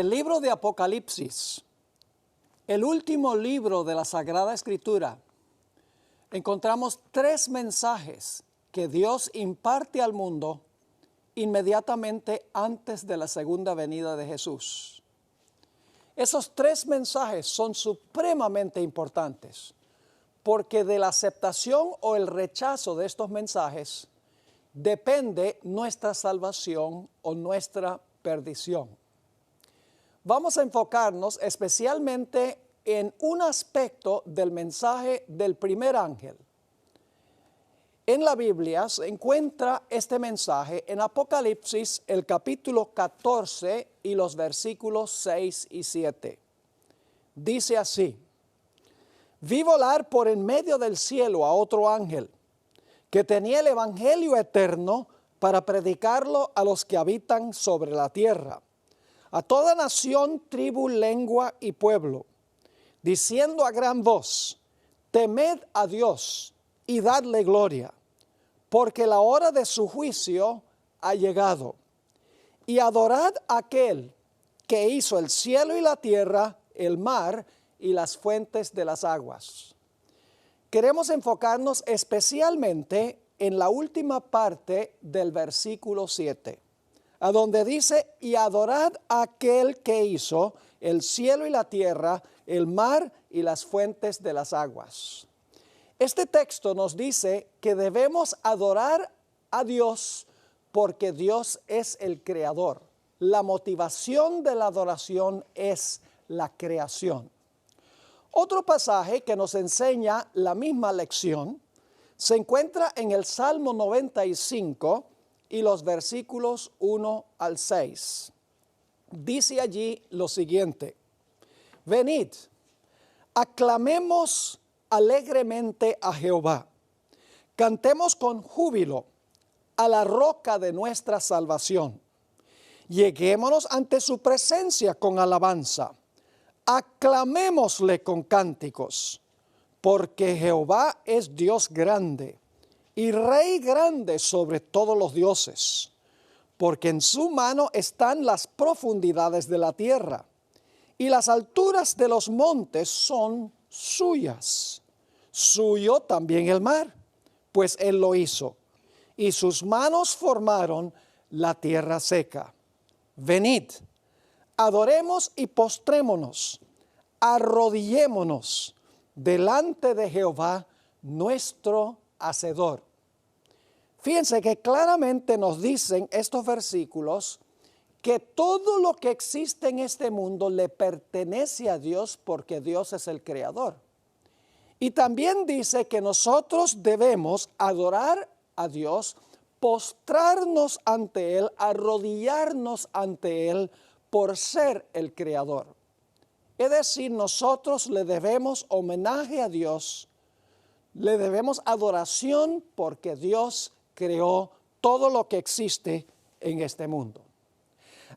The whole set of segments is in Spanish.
el libro de Apocalipsis, el último libro de la Sagrada Escritura, encontramos 3 mensajes que Dios imparte al mundo inmediatamente antes de la segunda venida de Jesús. Esos 3 mensajes son supremamente importantes porque de la aceptación o el rechazo de estos mensajes depende nuestra salvación o nuestra perdición. Vamos a enfocarnos especialmente en un aspecto del mensaje del primer ángel. En la Biblia se encuentra este mensaje en Apocalipsis, el capítulo 14 y los versículos 6 y 7. Dice así: vi volar por en medio del cielo a otro ángel, que tenía el evangelio eterno para predicarlo a los que habitan sobre la tierra, a toda nación, tribu, lengua y pueblo, diciendo a gran voz: temed a Dios y dadle gloria, porque la hora de su juicio ha llegado. Y adorad a aquel que hizo el cielo y la tierra, el mar y las fuentes de las aguas. Queremos enfocarnos especialmente en la última parte del versículo 7, a donde dice: y adorad a aquel que hizo el cielo y la tierra, el mar y las fuentes de las aguas. Este texto nos dice que debemos adorar a Dios porque Dios es el creador. La motivación de la adoración es la creación. Otro pasaje que nos enseña la misma lección se encuentra en el Salmo 95 y los versículos 1 al 6. Dice allí lo siguiente: venid, aclamemos alegremente a Jehová, cantemos con júbilo a la roca de nuestra salvación. Lleguémonos ante su presencia con alabanza, aclamémosle con cánticos, porque Jehová es Dios grande y Rey grande sobre todos los dioses, porque en su mano están las profundidades de la tierra, y las alturas de los montes son suyas. Suyo también el mar, pues él lo hizo, y sus manos formaron la tierra seca. Venid, adoremos y postrémonos, arrodillémonos delante de Jehová nuestro Hacedor. Fíjense que claramente nos dicen estos versículos que todo lo que existe en este mundo le pertenece a Dios porque Dios es el creador. Y también dice que nosotros debemos adorar a Dios, postrarnos ante Él, arrodillarnos ante Él por ser el creador. Es decir, nosotros le debemos homenaje a Dios, le debemos adoración porque Dios creó todo lo que existe en este mundo.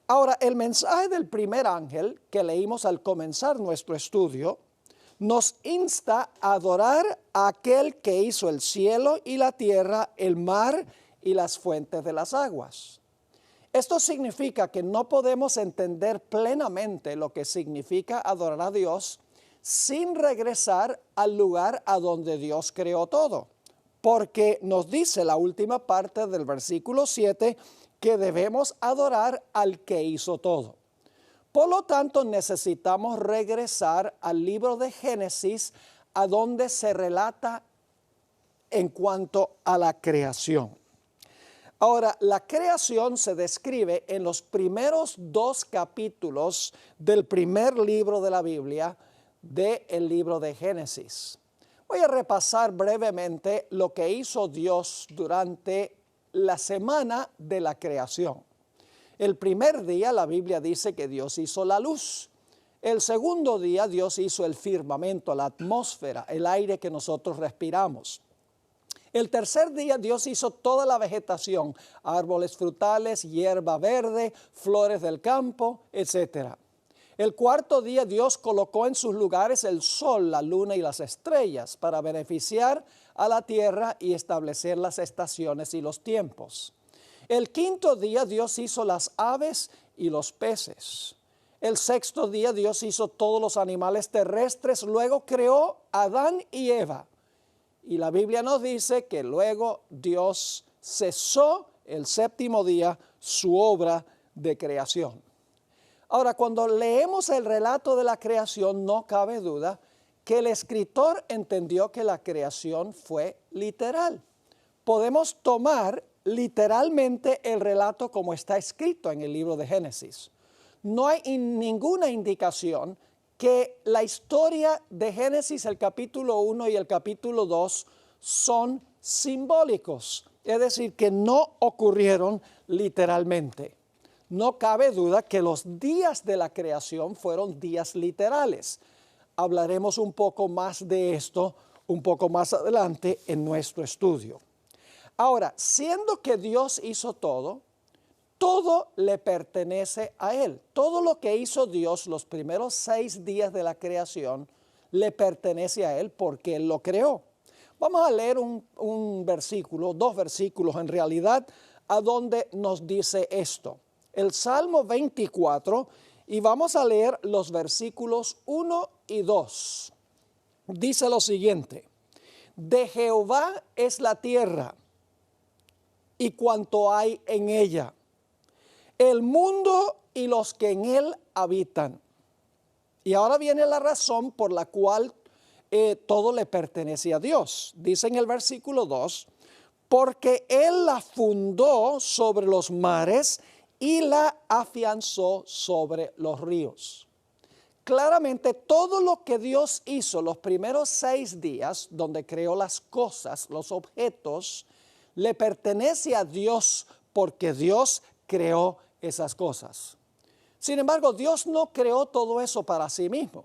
Ahora, el mensaje del primer ángel que leímos al comenzar nuestro estudio nos insta a adorar a aquel que hizo el cielo y la tierra, el mar y las fuentes de las aguas. Esto significa que no podemos entender plenamente lo que significa adorar a Dios sin regresar al lugar a donde Dios creó todo, porque nos dice la última parte del versículo 7 que debemos adorar al que hizo todo. Por lo tanto, necesitamos regresar al libro de Génesis, a donde se relata en cuanto a la creación. Ahora, la creación se describe en los primeros 2 capítulos del primer libro de la Biblia, del libro de Génesis. Voy a repasar brevemente lo que hizo Dios durante la semana de la creación. El primer día la Biblia dice que Dios hizo la luz. El segundo día Dios hizo el firmamento, la atmósfera, el aire que nosotros respiramos. El tercer día Dios hizo toda la vegetación, árboles frutales, hierba verde, flores del campo, etc. El cuarto día Dios colocó en sus lugares el sol, la luna y las estrellas para beneficiar a la tierra y establecer las estaciones y los tiempos. El quinto día Dios hizo las aves y los peces. El sexto día Dios hizo todos los animales terrestres, luego creó a Adán y Eva. Y la Biblia nos dice que luego Dios cesó el séptimo día su obra de creación. Ahora, cuando leemos el relato de la creación, no cabe duda que el escritor entendió que la creación fue literal. Podemos tomar literalmente el relato como está escrito en el libro de Génesis. No hay ninguna indicación que la historia de Génesis, el capítulo 1 y el capítulo 2, son simbólicos, es decir, que no ocurrieron literalmente. No cabe duda que los días de la creación fueron días literales. Hablaremos un poco más de esto un poco más adelante en nuestro estudio. Ahora, siendo que Dios hizo todo, todo le pertenece a Él. Todo lo que hizo Dios los primeros 6 días de la creación le pertenece a Él porque Él lo creó. Vamos a leer un versículo, 2 versículos en realidad, a donde nos dice esto. El Salmo 24, y vamos a leer los versículos 1 y 2. Dice lo siguiente: de Jehová es la tierra y cuanto hay en ella, el mundo y los que en él habitan. Y ahora viene la razón por la cual todo le pertenece a Dios. Dice en el versículo 2, porque Él la fundó sobre los mares y la afianzó sobre los ríos. Claramente todo lo que Dios hizo los primeros 6 días, donde creó las cosas, los objetos, le pertenece a Dios porque Dios creó esas cosas. Sin embargo, Dios no creó todo eso para sí mismo.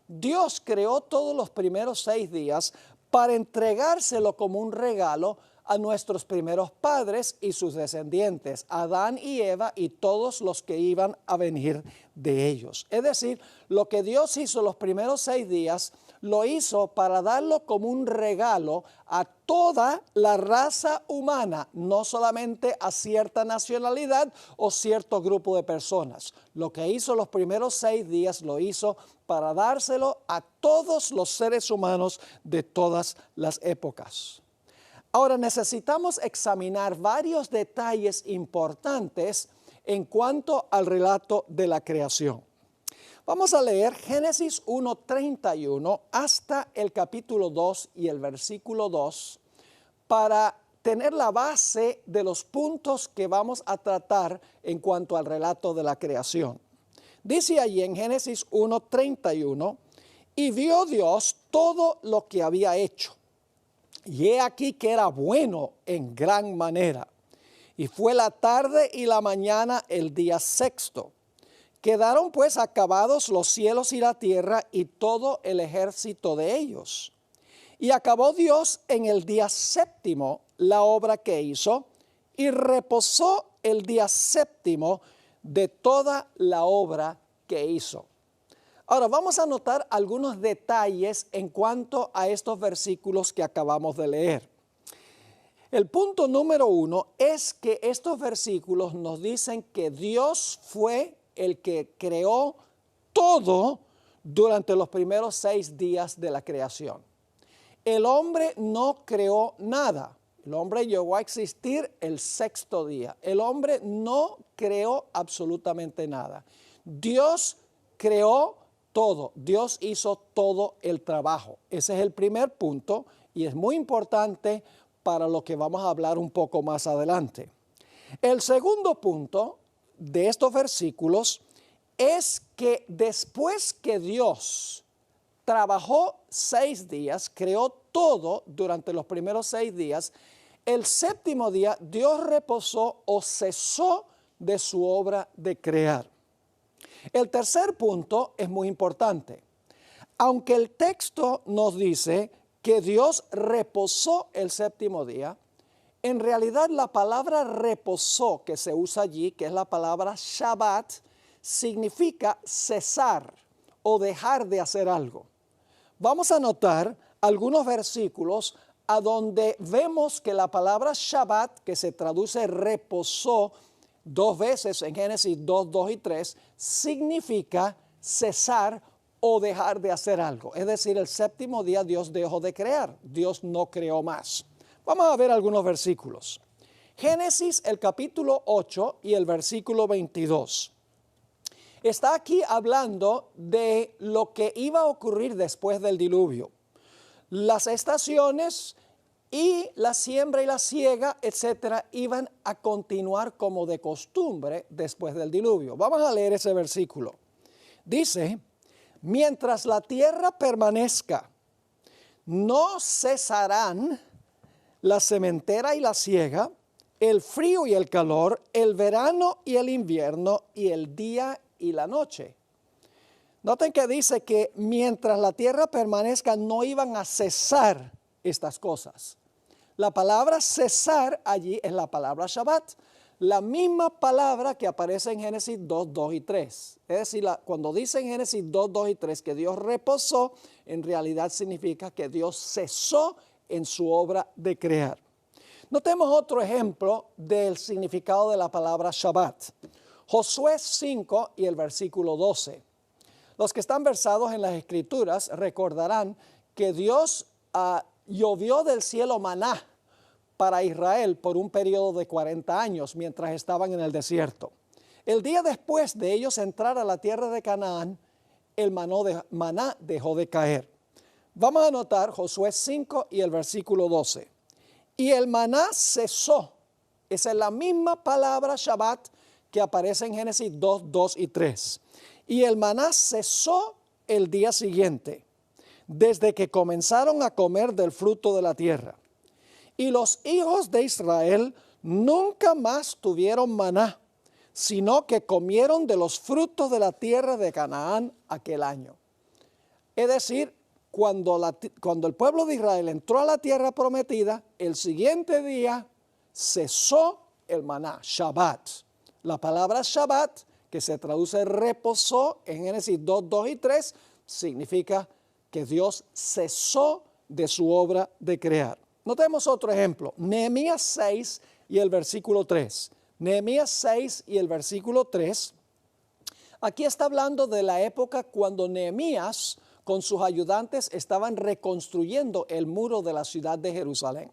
Dios creó todos los primeros 6 días para entregárselo como un regalo a nuestros primeros padres y sus descendientes, Adán y Eva y todos los que iban a venir de ellos. Es decir, lo que Dios hizo los primeros 6 días, lo hizo para darlo como un regalo a toda la raza humana, no solamente a cierta nacionalidad o cierto grupo de personas. Lo que hizo los primeros 6 días lo hizo para dárselo a todos los seres humanos de todas las épocas. Ahora necesitamos examinar varios detalles importantes en cuanto al relato de la creación. Vamos a leer Génesis 1:31 hasta el capítulo 2 y el versículo 2 para tener la base de los puntos que vamos a tratar en cuanto al relato de la creación. Dice allí en Génesis 1:31, y vio Dios todo lo que había hecho, y he aquí que era bueno en gran manera. Y fue la tarde y la mañana el día sexto. Quedaron pues acabados los cielos y la tierra y todo el ejército de ellos. Y acabó Dios en el día séptimo la obra que hizo, y reposó el día séptimo de toda la obra que hizo. Ahora vamos a notar algunos detalles en cuanto a estos versículos que acabamos de leer. El punto número 1 es que estos versículos nos dicen que Dios fue el que creó todo durante los primeros 6 días de la creación. El hombre no creó nada. El hombre llegó a existir el sexto día. El hombre no creó absolutamente nada. Dios creó todo. Dios hizo todo el trabajo. Ese es el primer punto y es muy importante para lo que vamos a hablar un poco más adelante. El segundo punto de estos versículos es que después que Dios trabajó 6 días, creó todo durante los primeros 6 días, el séptimo día Dios reposó o cesó de su obra de crear. El tercer punto es muy importante. Aunque el texto nos dice que Dios reposó el séptimo día, en realidad la palabra reposó que se usa allí, que es la palabra Shabbat, significa cesar o dejar de hacer algo. Vamos a notar algunos versículos a donde vemos que la palabra Shabbat, que se traduce reposó, 2 veces en Génesis 2, 2 y 3, significa cesar o dejar de hacer algo. Es decir, el séptimo día Dios dejó de crear, Dios no creó más. Vamos a ver algunos versículos. Génesis, el capítulo 8 y el versículo 22. Está aquí hablando de lo que iba a ocurrir después del diluvio. Las estaciones y la siembra y la siega, etcétera, iban a continuar como de costumbre después del diluvio. Vamos a leer ese versículo. Dice, mientras la tierra permanezca, no cesarán la sementera y la siega, el frío y el calor, el verano y el invierno, y el día y la noche. Noten que dice que mientras la tierra permanezca no iban a cesar estas cosas. La palabra cesar allí es la palabra Shabbat, la misma palabra que aparece en Génesis 2, 2 y 3. Es decir, cuando dice en Génesis 2, 2 y 3 que Dios reposó, en realidad significa que Dios cesó en su obra de crear. Notemos otro ejemplo del significado de la palabra Shabbat. Josué 5 y el versículo 12. Los que están versados en las Escrituras recordarán que Dios llovió del cielo maná para Israel por un periodo de 40 años mientras estaban en el desierto. El día después de ellos entrar a la tierra de Canaán, el maná dejó de caer. Vamos a notar Josué 5 y el versículo 12. Y el maná cesó. Esa es la misma palabra Shabbat que aparece en Génesis 2, 2 y 3. Y el maná cesó el día siguiente, desde que comenzaron a comer del fruto de la tierra. Y los hijos de Israel nunca más tuvieron maná, sino que comieron de los frutos de la tierra de Canaán aquel año. Es decir, cuando el pueblo de Israel entró a la tierra prometida, el siguiente día cesó el maná, Shabbat. La palabra Shabbat, que se traduce reposó en Génesis 2, 2 y 3, significa que Dios cesó de su obra de crear. Notemos otro ejemplo, Nehemías 6 y el versículo 3. Nehemías 6 y el versículo 3. Aquí está hablando de la época cuando Nehemías con sus ayudantes estaban reconstruyendo el muro de la ciudad de Jerusalén.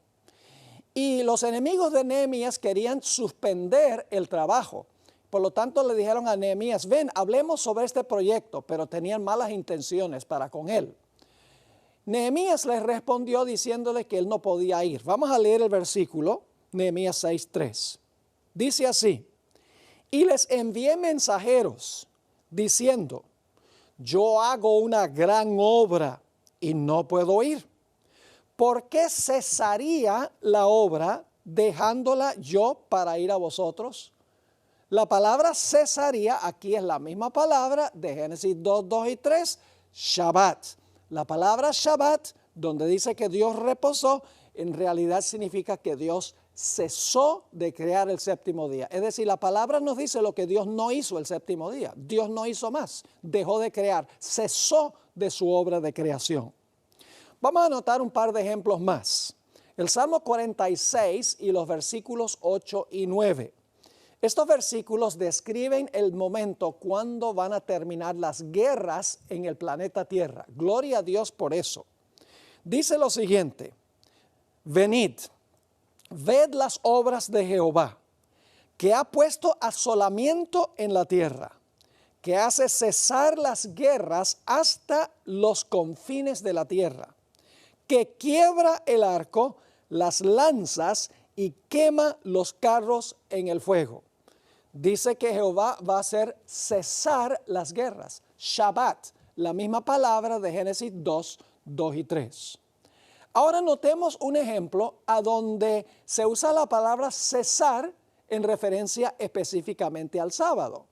Y los enemigos de Nehemías querían suspender el trabajo. Por lo tanto, le dijeron a Nehemías, ven, hablemos sobre este proyecto, pero tenían malas intenciones para con él. Nehemías les respondió diciéndole que él no podía ir. Vamos a leer el versículo, Nehemías 6:3. Dice así, y les envié mensajeros diciendo, yo hago una gran obra y no puedo ir. ¿Por qué cesaría la obra dejándola yo para ir a vosotros? La palabra cesaría aquí es la misma palabra de Génesis 2, 2 y 3, Shabbat. La palabra Shabbat, donde dice que Dios reposó, en realidad significa que Dios cesó de crear el séptimo día. Es decir, la palabra nos dice lo que Dios no hizo el séptimo día. Dios no hizo más, dejó de crear, cesó de su obra de creación. Vamos a notar un par de ejemplos más. El Salmo 46 y los versículos 8 y 9. Estos versículos describen el momento cuando van a terminar las guerras en el planeta Tierra. Gloria a Dios por eso. Dice lo siguiente, venid, ved las obras de Jehová, que ha puesto asolamiento en la tierra, que hace cesar las guerras hasta los confines de la tierra, que quiebra el arco, las lanzas y quema los carros en el fuego. Dice que Jehová va a hacer cesar las guerras. Shabbat, la misma palabra de Génesis 2, 2 y 3. Ahora notemos un ejemplo a donde se usa la palabra cesar en referencia específicamente al sábado.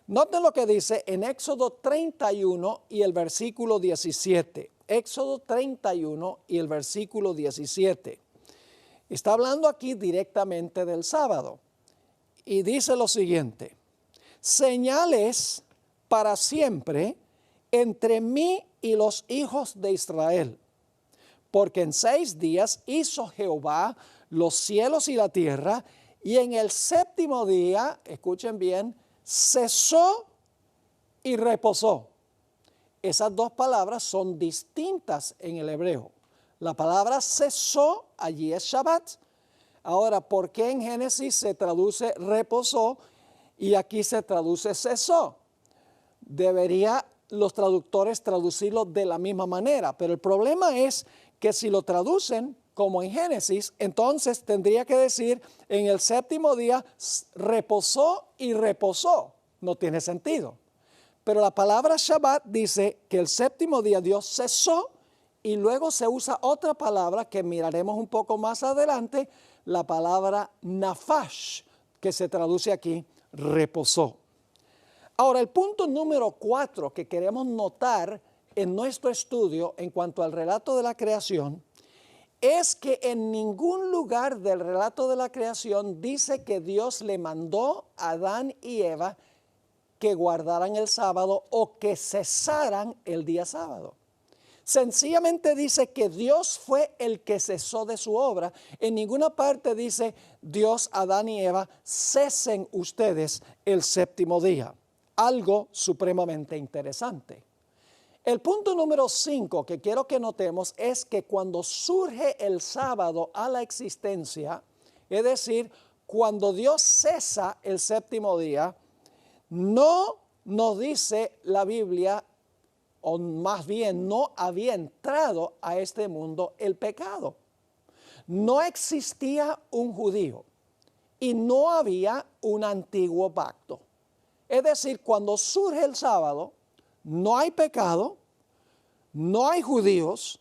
Noten lo que dice en Éxodo 31 y el versículo 17. Éxodo 31 y el versículo 17. Está hablando aquí directamente del sábado. Y dice lo siguiente, señales para siempre entre mí y los hijos de Israel, porque en 6 días hizo Jehová los cielos y la tierra, Y en el séptimo día, escuchen bien, cesó y reposó. Esas dos palabras son distintas en el hebreo. La palabra cesó, allí es Shabbat. Ahora, ¿por qué en Génesis se traduce reposó y aquí se traduce cesó? Debería los traductores traducirlo de la misma manera, pero el problema es que si lo traducen como en Génesis, entonces tendría que decir en el séptimo día reposó y reposó. No tiene sentido. Pero la palabra Shabbat dice que el séptimo día Dios cesó y luego se usa otra palabra que miraremos un poco más adelante, la palabra nafash, que se traduce aquí, reposó. Ahora, el punto número 4 que queremos notar en nuestro estudio en cuanto al relato de la creación es que en ningún lugar del relato de la creación dice que Dios le mandó a Adán y Eva que guardaran el sábado o que cesaran el día sábado. Sencillamente dice que Dios fue el que cesó de su obra. En ninguna parte dice Dios, Adán y Eva, cesen ustedes el séptimo día. Algo supremamente interesante. El punto número 5 que quiero que notemos es que cuando surge el sábado a la existencia, es decir, cuando Dios cesa el séptimo día, no nos dice la Biblia, o más bien no había entrado a este mundo el pecado. No existía un judío y no había un antiguo pacto. Es decir, cuando surge el sábado, no hay pecado, no hay judíos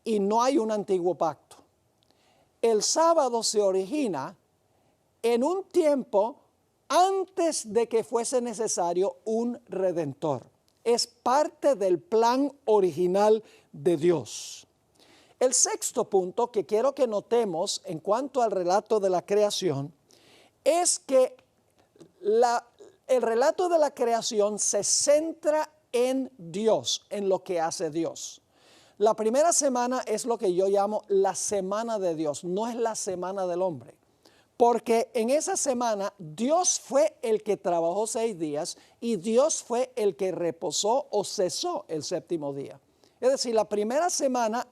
y no hay un antiguo pacto. El sábado se origina en un tiempo antes de que fuese necesario un redentor. Es parte del plan original de Dios. El sexto punto que quiero que notemos en cuanto al relato de la creación es que el relato de la creación se centra en Dios, en lo que hace Dios. La primera semana es lo que yo llamo la semana de Dios, no es la semana del hombre. Porque en esa semana Dios fue el que trabajó 6 días y Dios fue el que reposó o cesó el séptimo día. Es decir, la primera semana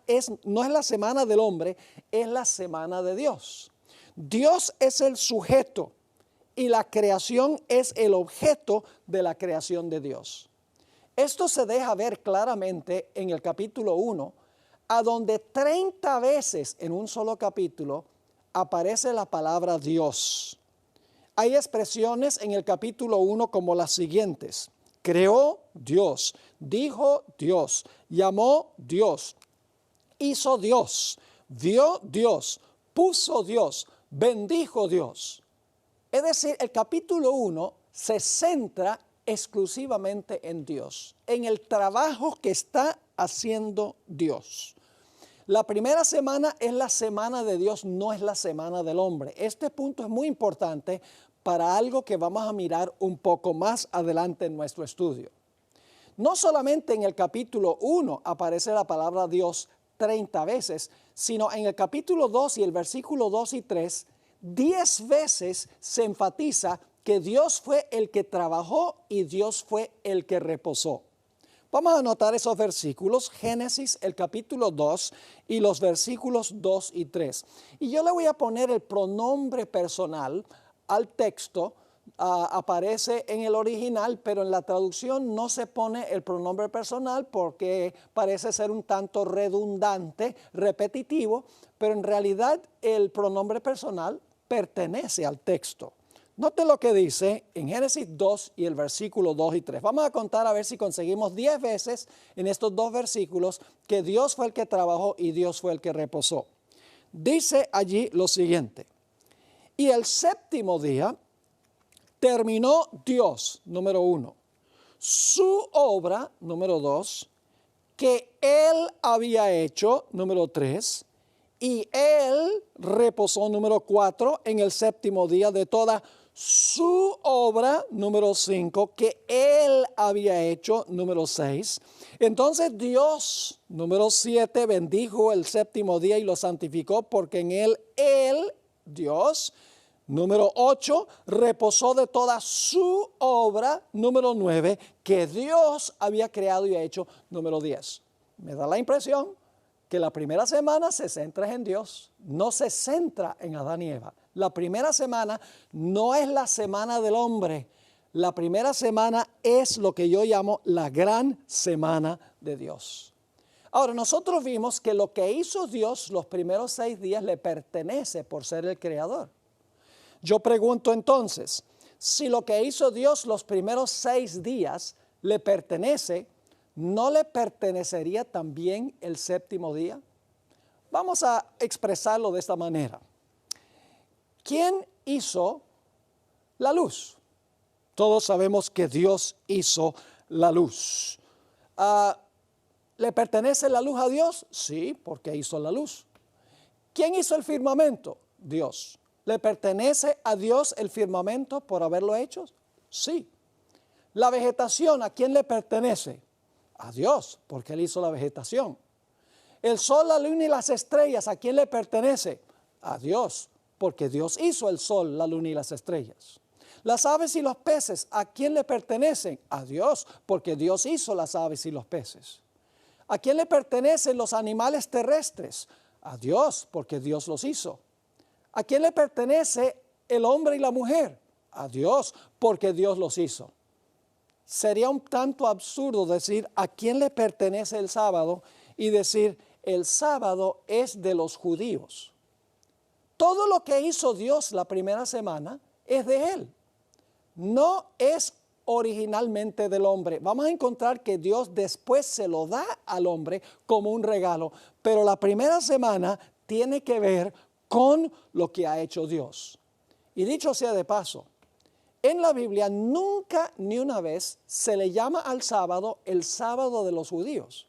no es la semana del hombre, es la semana de Dios. Dios es el sujeto y la creación es el objeto de la creación de Dios. Esto se deja ver claramente en el capítulo 1, a donde 30 veces en un solo capítulo aparece la palabra Dios. Hay expresiones en el capítulo 1 como las siguientes: creó Dios, dijo Dios, llamó Dios, hizo Dios, dio Dios, puso Dios, bendijo Dios. Es decir, el capítulo 1 se centra exclusivamente en Dios, en el trabajo que está haciendo Dios. La primera semana es la semana de Dios, no es la semana del hombre. Este punto es muy importante para algo que vamos a mirar un poco más adelante en nuestro estudio. No solamente en el capítulo 1 aparece la palabra Dios 30 veces, sino en el capítulo 2 y el versículo 2 y 3, 10 veces se enfatiza que Dios fue el que trabajó y Dios fue el que reposó. Vamos a anotar esos versículos, Génesis, el capítulo 2 y los versículos 2 y 3. Y yo le voy a poner el pronombre personal al texto. Aparece en el original, pero en la traducción no se pone el pronombre personal porque parece ser un tanto redundante, repetitivo, pero en realidad el pronombre personal pertenece al texto. Note lo que dice en Génesis 2 y el versículo 2 y 3. Vamos a contar a ver si conseguimos 10 veces en estos dos versículos que Dios fue el que trabajó y Dios fue el que reposó. Dice allí lo siguiente: y el séptimo día terminó Dios, número 1, su obra, número 2, que Él había hecho, número 3, y Él reposó, número 4, en el séptimo día de toda su obra, número 5, que Él había hecho, número 6. Entonces Dios, número 7, bendijo el séptimo día y lo santificó porque en Él, Dios, Número 8, reposó de toda su obra. Número 9, que Dios había creado y hecho. Número 10. Me da la impresión que la primera semana se centra en Dios, no se centra en Adán y Eva. La primera semana no es la semana del hombre. La primera semana es lo que yo llamo la gran semana de Dios. Ahora, nosotros vimos que lo que hizo Dios los primeros 6 días le pertenece por ser el creador. Yo pregunto entonces, si lo que hizo Dios los primeros 6 días le pertenece, ¿no le pertenecería también el séptimo día? Vamos a expresarlo de esta manera. ¿Quién hizo la luz? Todos sabemos que Dios hizo la luz. ¿Le pertenece la luz a Dios? Sí, porque hizo la luz. ¿Quién hizo el firmamento? Dios. ¿Le pertenece a Dios el firmamento por haberlo hecho? Sí. ¿La vegetación a quién le pertenece? A Dios, porque Él hizo la vegetación. ¿El sol, la luna y las estrellas a quién le pertenece? A Dios, porque Dios hizo el sol, la luna y las estrellas. Las aves y los peces, ¿a quién le pertenecen? A Dios, porque Dios hizo las aves y los peces. ¿A quién le pertenecen los animales terrestres? A Dios, porque Dios los hizo. ¿A quién le pertenece el hombre y la mujer? A Dios, porque Dios los hizo. Sería un tanto absurdo decir a quién le pertenece el sábado y decir el sábado es de los judíos. Todo lo que hizo Dios la primera semana es de Él. No es originalmente del hombre. Vamos a encontrar que Dios después se lo da al hombre como un regalo, pero la primera semana tiene que ver con lo que ha hecho Dios. Y dicho sea de paso, en la Biblia nunca ni una vez se le llama al sábado el sábado de los judíos,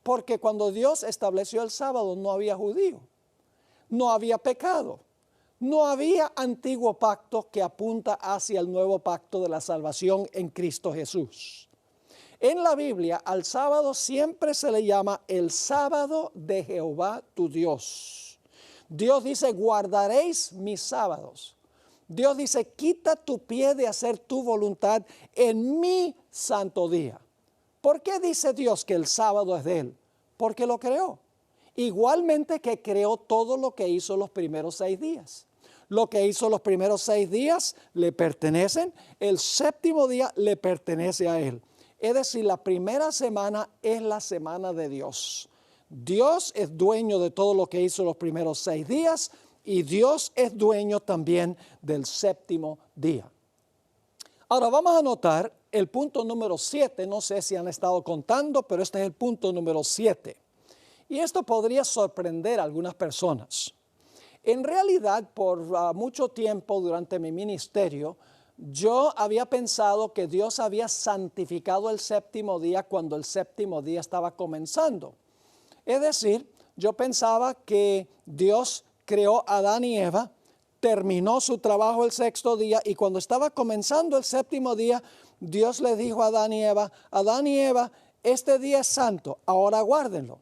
porque cuando Dios estableció el sábado no había judío, no había pecado, no había antiguo pacto que apunta hacia el nuevo pacto de la salvación en Cristo Jesús. En la Biblia al sábado siempre se le llama el sábado de Jehová tu Dios. Dios dice, guardaréis mis sábados. Dios dice, quita tu pie de hacer tu voluntad en mi santo día. ¿Por qué dice Dios que el sábado es de Él? Porque lo creó. Igualmente que creó todo lo que hizo los primeros 6 días. Lo que hizo los primeros 6 días le pertenecen, el séptimo día le pertenece a Él. Es decir, la primera semana es la semana de Dios. Dios es dueño de todo lo que hizo los primeros 6 días y Dios es dueño también del séptimo día. Ahora vamos a notar el punto número 7. No sé si han estado contando, pero este es el punto número 7. Y esto podría sorprender a algunas personas. En realidad, por mucho tiempo durante mi ministerio, yo había pensado que Dios había santificado el séptimo día cuando el séptimo día estaba comenzando. Es decir, yo pensaba que Dios creó a Adán y Eva, terminó su trabajo el sexto día y cuando estaba comenzando el séptimo día, Dios le dijo a Adán y Eva, este día es santo, ahora guárdenlo.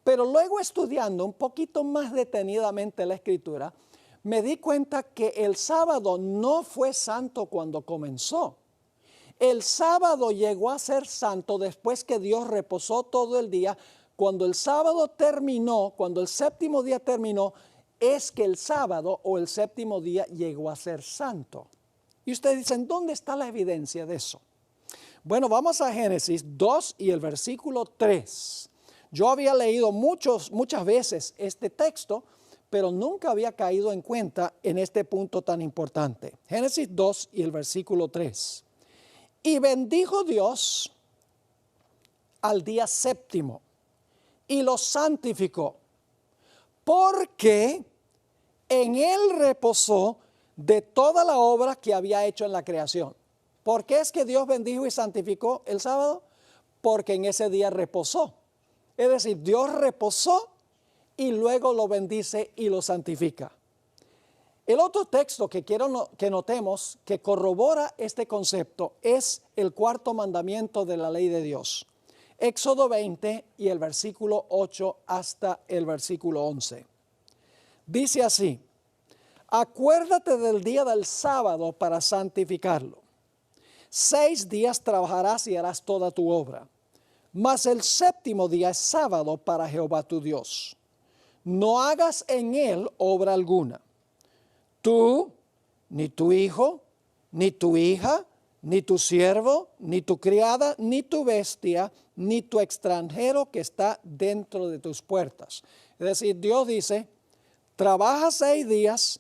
Pero luego estudiando un poquito más detenidamente la Escritura, me di cuenta que el sábado no fue santo cuando comenzó. El sábado llegó a ser santo después que Dios reposó todo el día. Cuando el sábado terminó, cuando el séptimo día terminó, es que el sábado o el séptimo día llegó a ser santo. Y ustedes dicen, ¿dónde está la evidencia de eso? Bueno, vamos a Génesis 2 y el versículo 3. Yo había leído muchas veces este texto, pero nunca había caído en cuenta en este punto tan importante. Génesis 2 y el versículo 3. Y bendijo Dios al día séptimo y lo santificó, porque en él reposó de toda la obra que había hecho en la creación. ¿Por qué es que Dios bendijo y santificó el sábado? Porque en ese día reposó. Es decir, Dios reposó y luego lo bendice y lo santifica. El otro texto que quiero que notemos que corrobora este concepto es el cuarto mandamiento de la ley de Dios. Éxodo 20 y el versículo 8 hasta el versículo 11. Dice así: Acuérdate del día del sábado para santificarlo. 6 días trabajarás y harás toda tu obra, mas el séptimo día es sábado para Jehová tu Dios. No hagas en él obra alguna. Tú, ni tu hijo, ni tu hija, ni tu siervo, ni tu criada, ni tu bestia, ni tu extranjero que está dentro de tus puertas. Es decir, Dios dice, trabaja 6 días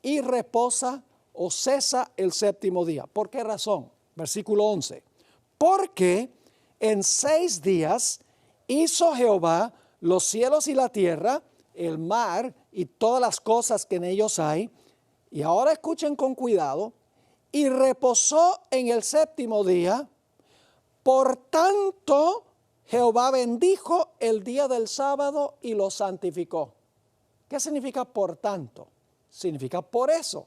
y reposa o cesa el séptimo día. ¿Por qué razón? Versículo 11. Porque en 6 días hizo Jehová los cielos y la tierra, el mar y todas las cosas que en ellos hay. Y ahora escuchen con cuidado. Y reposó en el séptimo día. Por tanto, Jehová bendijo el día del sábado y lo santificó. ¿Qué significa por tanto? Significa por eso.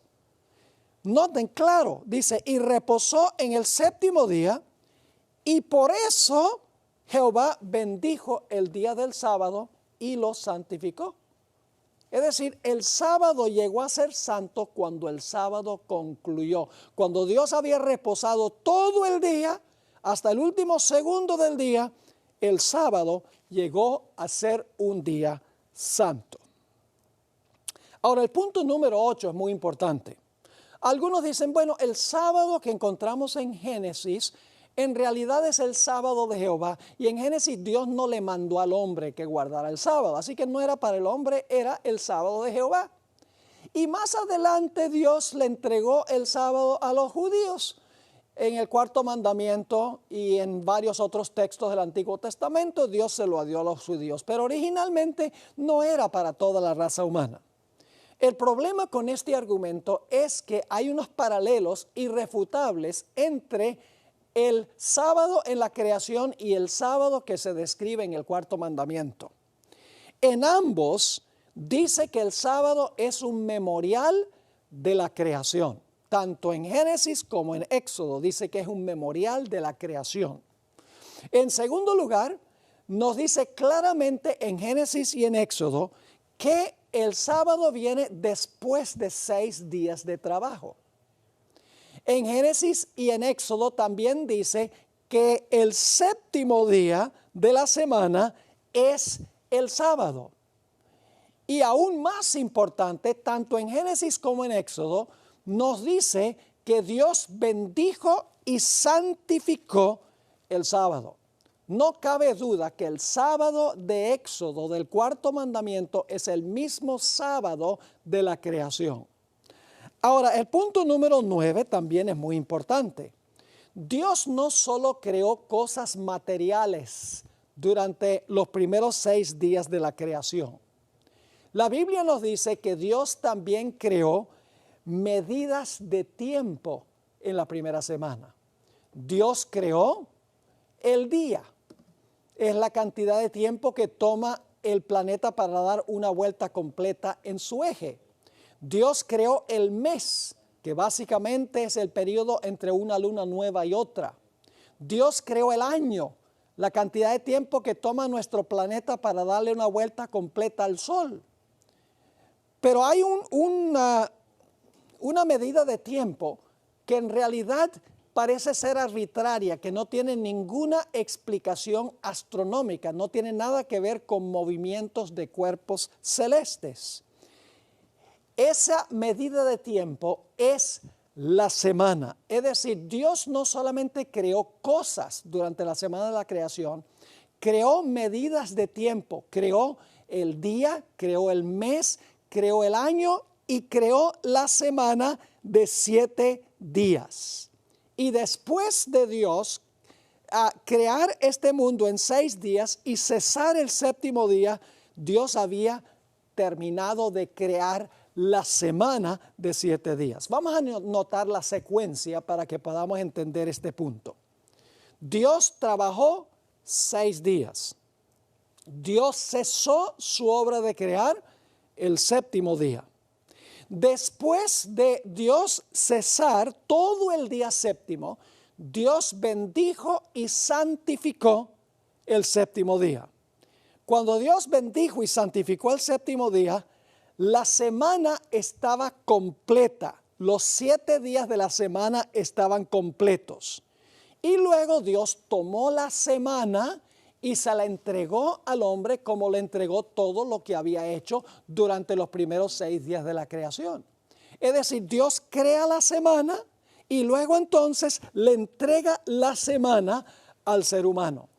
Noten claro, dice, y reposó en el séptimo día, y por eso Jehová bendijo el día del sábado y lo santificó. Es decir, el sábado llegó a ser santo cuando el sábado concluyó. Cuando Dios había reposado todo el día, hasta el último segundo del día, el sábado llegó a ser un día santo. Ahora, el punto número 8 es muy importante. Algunos dicen, bueno, el sábado que encontramos en Génesis, en realidad es el sábado de Jehová. Y en Génesis Dios no le mandó al hombre que guardara el sábado. Así que no era para el hombre, era el sábado de Jehová. Y más adelante Dios le entregó el sábado a los judíos. En el cuarto mandamiento y en varios otros textos del Antiguo Testamento, Dios se lo dio a los judíos. Pero originalmente no era para toda la raza humana. El problema con este argumento es que hay unos paralelos irrefutables entre el sábado en la creación y el sábado que se describe en el cuarto mandamiento. En ambos dice que el sábado es un memorial de la creación. Tanto en Génesis como en Éxodo dice que es un memorial de la creación. En segundo lugar, nos dice claramente en Génesis y en Éxodo que el sábado viene después de 6 días de trabajo. En Génesis y en Éxodo también dice que el séptimo día de la semana es el sábado. Y aún más importante, tanto en Génesis como en Éxodo, nos dice que Dios bendijo y santificó el sábado. No cabe duda que el sábado de Éxodo del cuarto mandamiento es el mismo sábado de la creación. Ahora, el punto número 9 también es muy importante. Dios no solo creó cosas materiales durante los primeros 6 días de la creación. La Biblia nos dice que Dios también creó medidas de tiempo en la primera semana. Dios creó el día. Es la cantidad de tiempo que toma el planeta para dar una vuelta completa en su eje. Dios creó el mes, que básicamente es el periodo entre una luna nueva y otra. Dios creó el año, la cantidad de tiempo que toma nuestro planeta para darle una vuelta completa al Sol. Pero hay una medida de tiempo que en realidad parece ser arbitraria, que no tiene ninguna explicación astronómica, no tiene nada que ver con movimientos de cuerpos celestes. Esa medida de tiempo es la semana. Es decir, Dios no solamente creó cosas durante la semana de la creación, creó medidas de tiempo, creó el día, creó el mes, creó el año y creó la semana de 7 días. Y después de Dios crear este mundo en 6 días y cesar el séptimo día, Dios había terminado de crear la semana de 7 días. Vamos a notar la secuencia para que podamos entender este punto. Dios trabajó 6 días. Dios cesó su obra de crear el séptimo día. Después de Dios cesar todo el día séptimo, Dios bendijo y santificó el séptimo día. Cuando Dios bendijo y santificó el séptimo día, La semana estaba completa. Los 7 días de la semana estaban completos. Y luego Dios tomó la semana y se la entregó al hombre como le entregó todo lo que había hecho durante los primeros 6 días de la creación. Es decir, Dios crea la semana y luego entonces le entrega la semana al ser humano.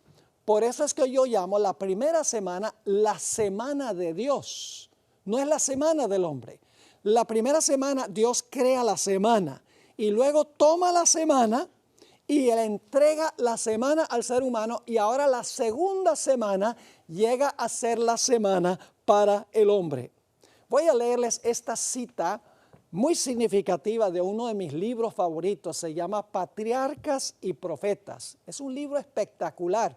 Por eso es que yo llamo la primera semana la semana de Dios. No es la semana del hombre. La primera semana Dios crea la semana y luego toma la semana y le entrega la semana al ser humano y ahora la segunda semana llega a ser la semana para el hombre. Voy a leerles esta cita muy significativa de uno de mis libros favoritos. Se llama Patriarcas y Profetas. Es un libro espectacular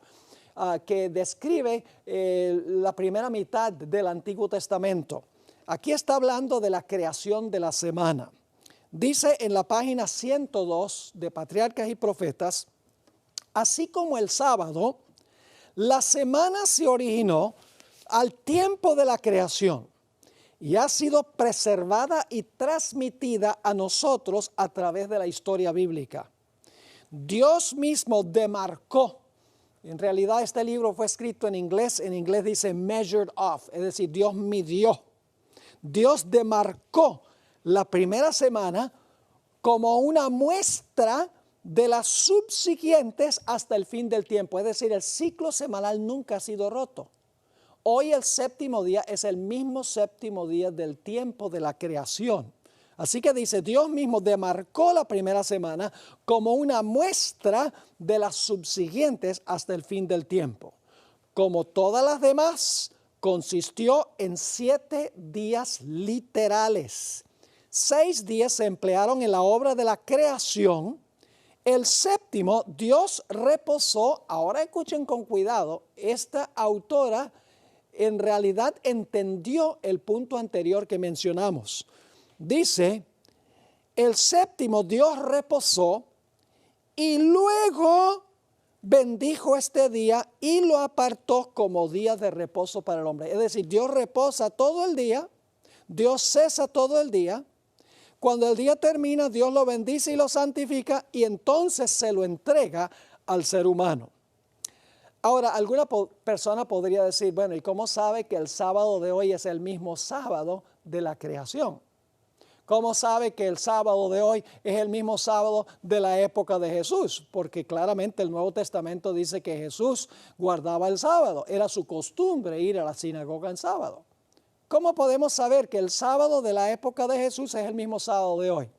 que describe la primera mitad del Antiguo Testamento. Aquí está hablando de la creación de la semana. Dice en la página 102 de Patriarcas y Profetas, así como el sábado, la semana se originó al tiempo de la creación y ha sido preservada y transmitida a nosotros a través de la historia bíblica. Dios mismo demarcó, en realidad este libro fue escrito en inglés dice measured off, es decir, Dios midió. Dios demarcó la primera semana como una muestra de las subsiguientes hasta el fin del tiempo. Es decir, el ciclo semanal nunca ha sido roto. Hoy el séptimo día es el mismo séptimo día del tiempo de la creación. Así que dice, Dios mismo demarcó la primera semana como una muestra de las subsiguientes hasta el fin del tiempo. Como todas las demás, consistió en 7 días literales. 6 días se emplearon en la obra de la creación. El séptimo, Dios reposó. Ahora escuchen con cuidado, esta autora en realidad entendió el punto anterior que mencionamos. Dice, el séptimo Dios reposó y luego bendijo este día y lo apartó como día de reposo para el hombre. Es decir, Dios reposa todo el día, Dios cesa todo el día. Cuando el día termina, Dios lo bendice y lo santifica y entonces se lo entrega al ser humano. Ahora, alguna persona podría decir, bueno, ¿y cómo sabe que el sábado de hoy es el mismo sábado de la creación? ¿Cómo sabe que el sábado de hoy es el mismo sábado de la época de Jesús? Porque claramente el Nuevo Testamento dice que Jesús guardaba el sábado. Era su costumbre ir a la sinagoga en sábado. ¿Cómo podemos saber que el sábado de la época de Jesús es el mismo sábado de hoy?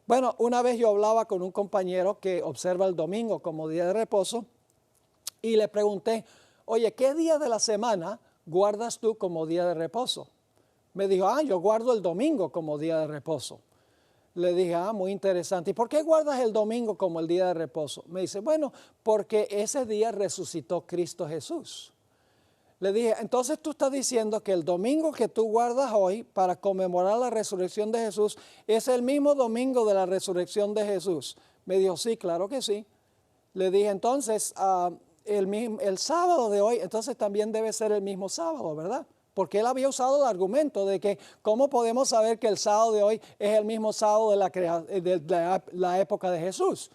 Bueno, una vez yo hablaba con un compañero que observa el domingo como día de reposo y le pregunté, oye, ¿qué día de la semana guardas tú como día de reposo? Me dijo, yo guardo el domingo como día de reposo. Le dije, muy interesante. ¿Y por qué guardas el domingo como el día de reposo? Me dice, bueno, porque ese día resucitó Cristo Jesús. Le dije, entonces tú estás diciendo que el domingo que tú guardas hoy para conmemorar la resurrección de Jesús es el mismo domingo de la resurrección de Jesús. Me dijo, sí, claro que sí. Le dije, entonces, el sábado de hoy, entonces también debe ser el mismo sábado, ¿verdad? Porque él había usado el argumento de que ¿cómo podemos saber que el sábado de hoy es el mismo sábado de la época de Jesús?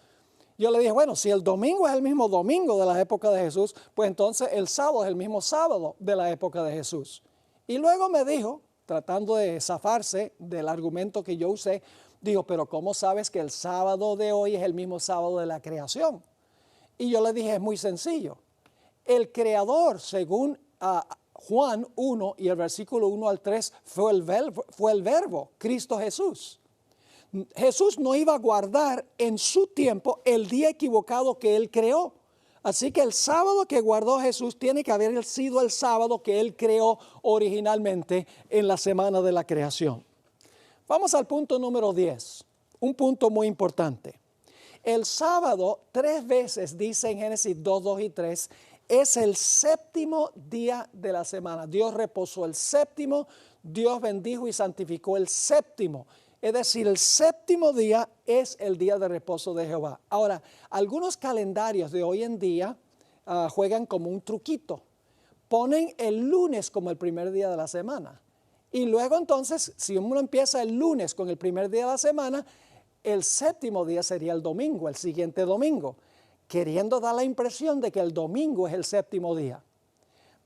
Yo le dije, bueno, si el domingo es el mismo domingo de la época de Jesús, pues entonces el sábado es el mismo sábado de la época de Jesús. Y luego me dijo, tratando de zafarse del argumento que yo usé, dijo, pero ¿cómo sabes que el sábado de hoy es el mismo sábado de la creación? Y yo le dije, es muy sencillo. El creador, según Juan 1 y el versículo 1 al 3, fue el verbo, Cristo Jesús. Jesús no iba a guardar en su tiempo el día equivocado que Él creó. Así que el sábado que guardó Jesús tiene que haber sido el sábado que Él creó originalmente en la semana de la creación. Vamos al punto número 10, un punto muy importante. El sábado 3 veces dice en Génesis 2, 2 y 3, es el séptimo día de la semana. Dios reposó el séptimo, Dios bendijo y santificó el séptimo. Es decir, el séptimo día es el día de reposo de Jehová. Ahora, algunos calendarios de hoy en día juegan como un truquito. Ponen el lunes como el primer día de la semana Y luego entonces, si uno empieza el lunes con el primer día de la semana, el séptimo día sería el domingo, el siguiente domingo, queriendo dar la impresión de que el domingo es el séptimo día.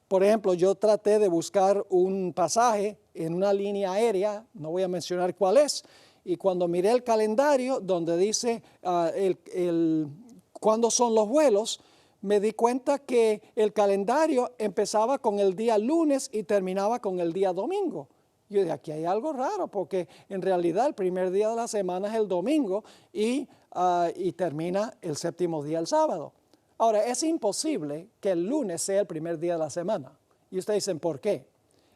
Por ejemplo, yo traté de buscar un pasaje en una línea aérea, no voy a mencionar cuál es, y cuando miré el calendario donde dice cuándo son los vuelos, me di cuenta que el calendario empezaba con el día lunes y terminaba con el día domingo. Yo dije, aquí hay algo raro, porque en realidad el primer día de la semana es el domingo y termina el séptimo día el sábado. Ahora, es imposible que el lunes sea el primer día de la semana. Y ustedes dicen, ¿por qué?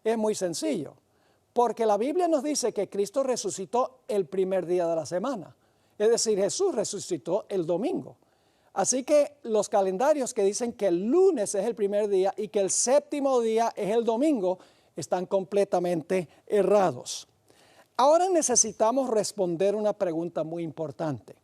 Es muy sencillo. Porque la Biblia nos dice que Cristo resucitó el primer día de la semana. Es decir, Jesús resucitó el domingo. Así que los calendarios que dicen que el lunes es el primer día y que el séptimo día es el domingo, están completamente errados. Ahora necesitamos responder una pregunta muy importante.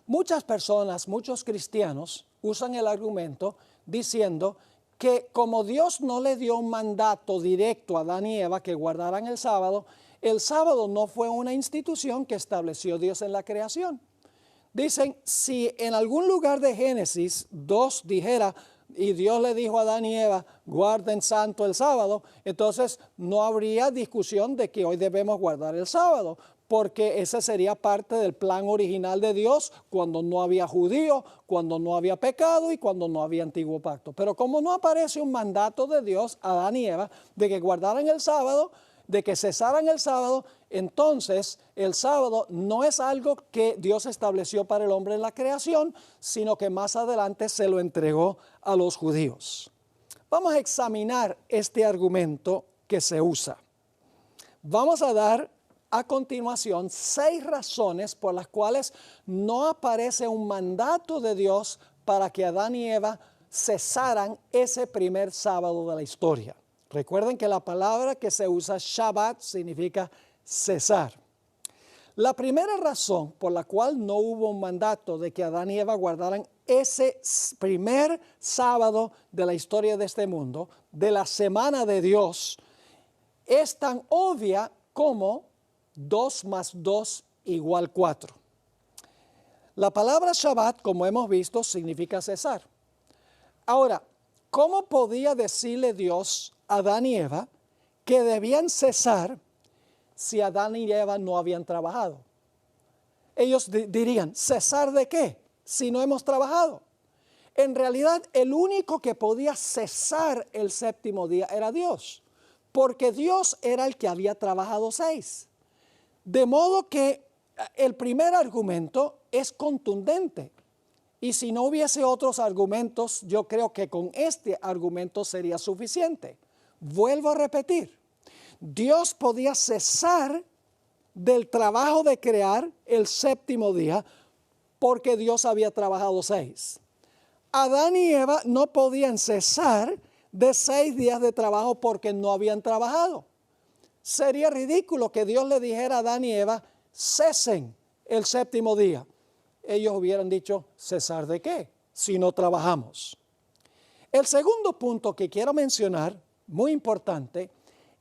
Muchas personas, muchos cristianos, usan el argumento diciendo que como Dios no le dio un mandato directo a Adán y Eva que guardaran el sábado no fue una institución que estableció Dios en la creación. Dicen, si en algún lugar de Génesis 2 dijera, y Dios le dijo a Adán y Eva, guarden santo el sábado, entonces no habría discusión de que hoy debemos guardar el sábado, porque ese sería parte del plan original de Dios cuando no había judío, cuando no había pecado y cuando no había antiguo pacto. Pero como no aparece un mandato de Dios a Adán y Eva de que guardaran el sábado, de que cesaran el sábado, entonces el sábado no es algo que Dios estableció para el hombre en la creación, sino que más adelante se lo entregó a los judíos. Vamos a examinar este argumento que se usa. Vamos a dar a continuación 6 razones por las cuales no aparece un mandato de Dios para que Adán y Eva cesaran ese primer sábado de la historia. Recuerden que la palabra que se usa, Shabbat, significa cesar. La primera razón por la cual no hubo un mandato de que Adán y Eva guardaran ese primer sábado de la historia de este mundo, de la semana de Dios, es tan obvia como 2 más 2 igual 4. La palabra Shabbat, como hemos visto, significa cesar. Ahora, ¿cómo podía decirle Dios a Adán y Eva que debían cesar si Adán y Eva no habían trabajado? Ellos dirían, ¿cesar de qué? Si no hemos trabajado. En realidad, el único que podía cesar el séptimo día era Dios, porque Dios era el que había trabajado 6. De modo que el primer argumento es contundente. Y si no hubiese otros argumentos, yo creo que con este argumento sería suficiente. Vuelvo a repetir, Dios podía cesar del trabajo de crear el séptimo día porque Dios había trabajado 6. Adán y Eva no podían cesar de 6 días de trabajo porque no habían trabajado. Sería ridículo que Dios le dijera a Adán y Eva, cesen el séptimo día. Ellos hubieran dicho, ¿cesar de qué? Si no trabajamos. El segundo punto que quiero mencionar, muy importante,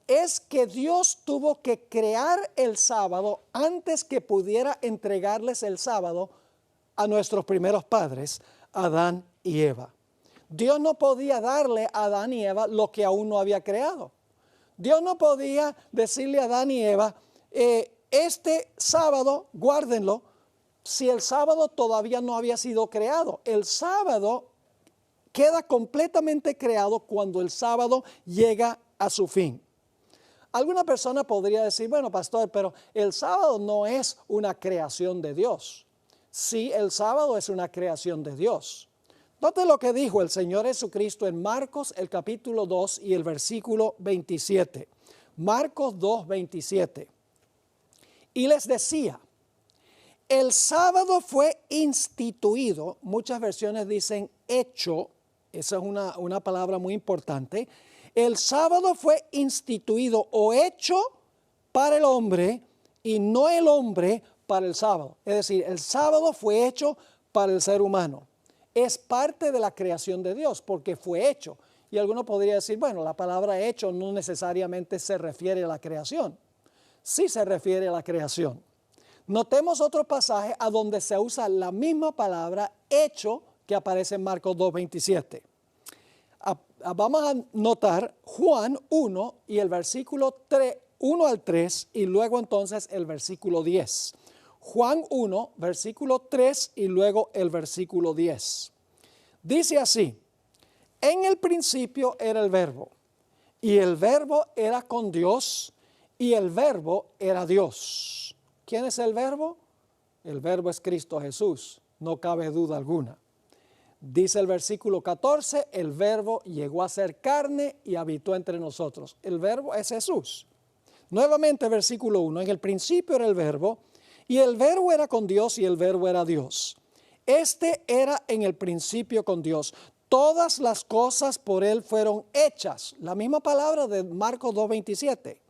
es que Dios tuvo que crear el sábado antes que pudiera entregarles el sábado a nuestros primeros padres, Adán y Eva. Dios no podía darle a Adán y Eva lo que aún no había creado. Dios no podía decirle a Adán y Eva, este sábado guárdenlo, si el sábado todavía no había sido creado. El sábado queda completamente creado cuando el sábado llega a su fin. Alguna persona podría decir, bueno, pastor, pero el sábado no es una creación de Dios. Sí, el sábado es una creación de Dios. Note lo que dijo el Señor Jesucristo en Marcos, el capítulo 2 y el versículo 27. Marcos 2, 27. Y les decía, el sábado fue instituido, muchas versiones dicen hecho, esa es una palabra muy importante. El sábado fue instituido o hecho para el hombre y no el hombre para el sábado. Es decir, el sábado fue hecho para el ser humano. Es parte de la creación de Dios porque fue hecho. Y alguno podría decir, bueno, la palabra hecho no necesariamente se refiere a la creación. Sí se refiere a la creación. Notemos otro pasaje a donde se usa la misma palabra hecho que aparece en Marcos 2:27. Vamos a notar Juan 1 y el versículo 1 al 3 y luego entonces el versículo 10. Juan 1, versículo 3 y luego el versículo 10. Dice así: en el principio era el verbo, y el verbo era con Dios, y el verbo era Dios. ¿Quién es el verbo? El verbo es Cristo Jesús, no cabe duda alguna. Dice el versículo 14, el verbo llegó a ser carne y habitó entre nosotros. El verbo es Jesús. Nuevamente versículo 1, en el principio era el verbo, y el verbo era con Dios y el verbo era Dios. Este era en el principio con Dios. Todas las cosas por él fueron hechas. La misma palabra de Marcos 2:27.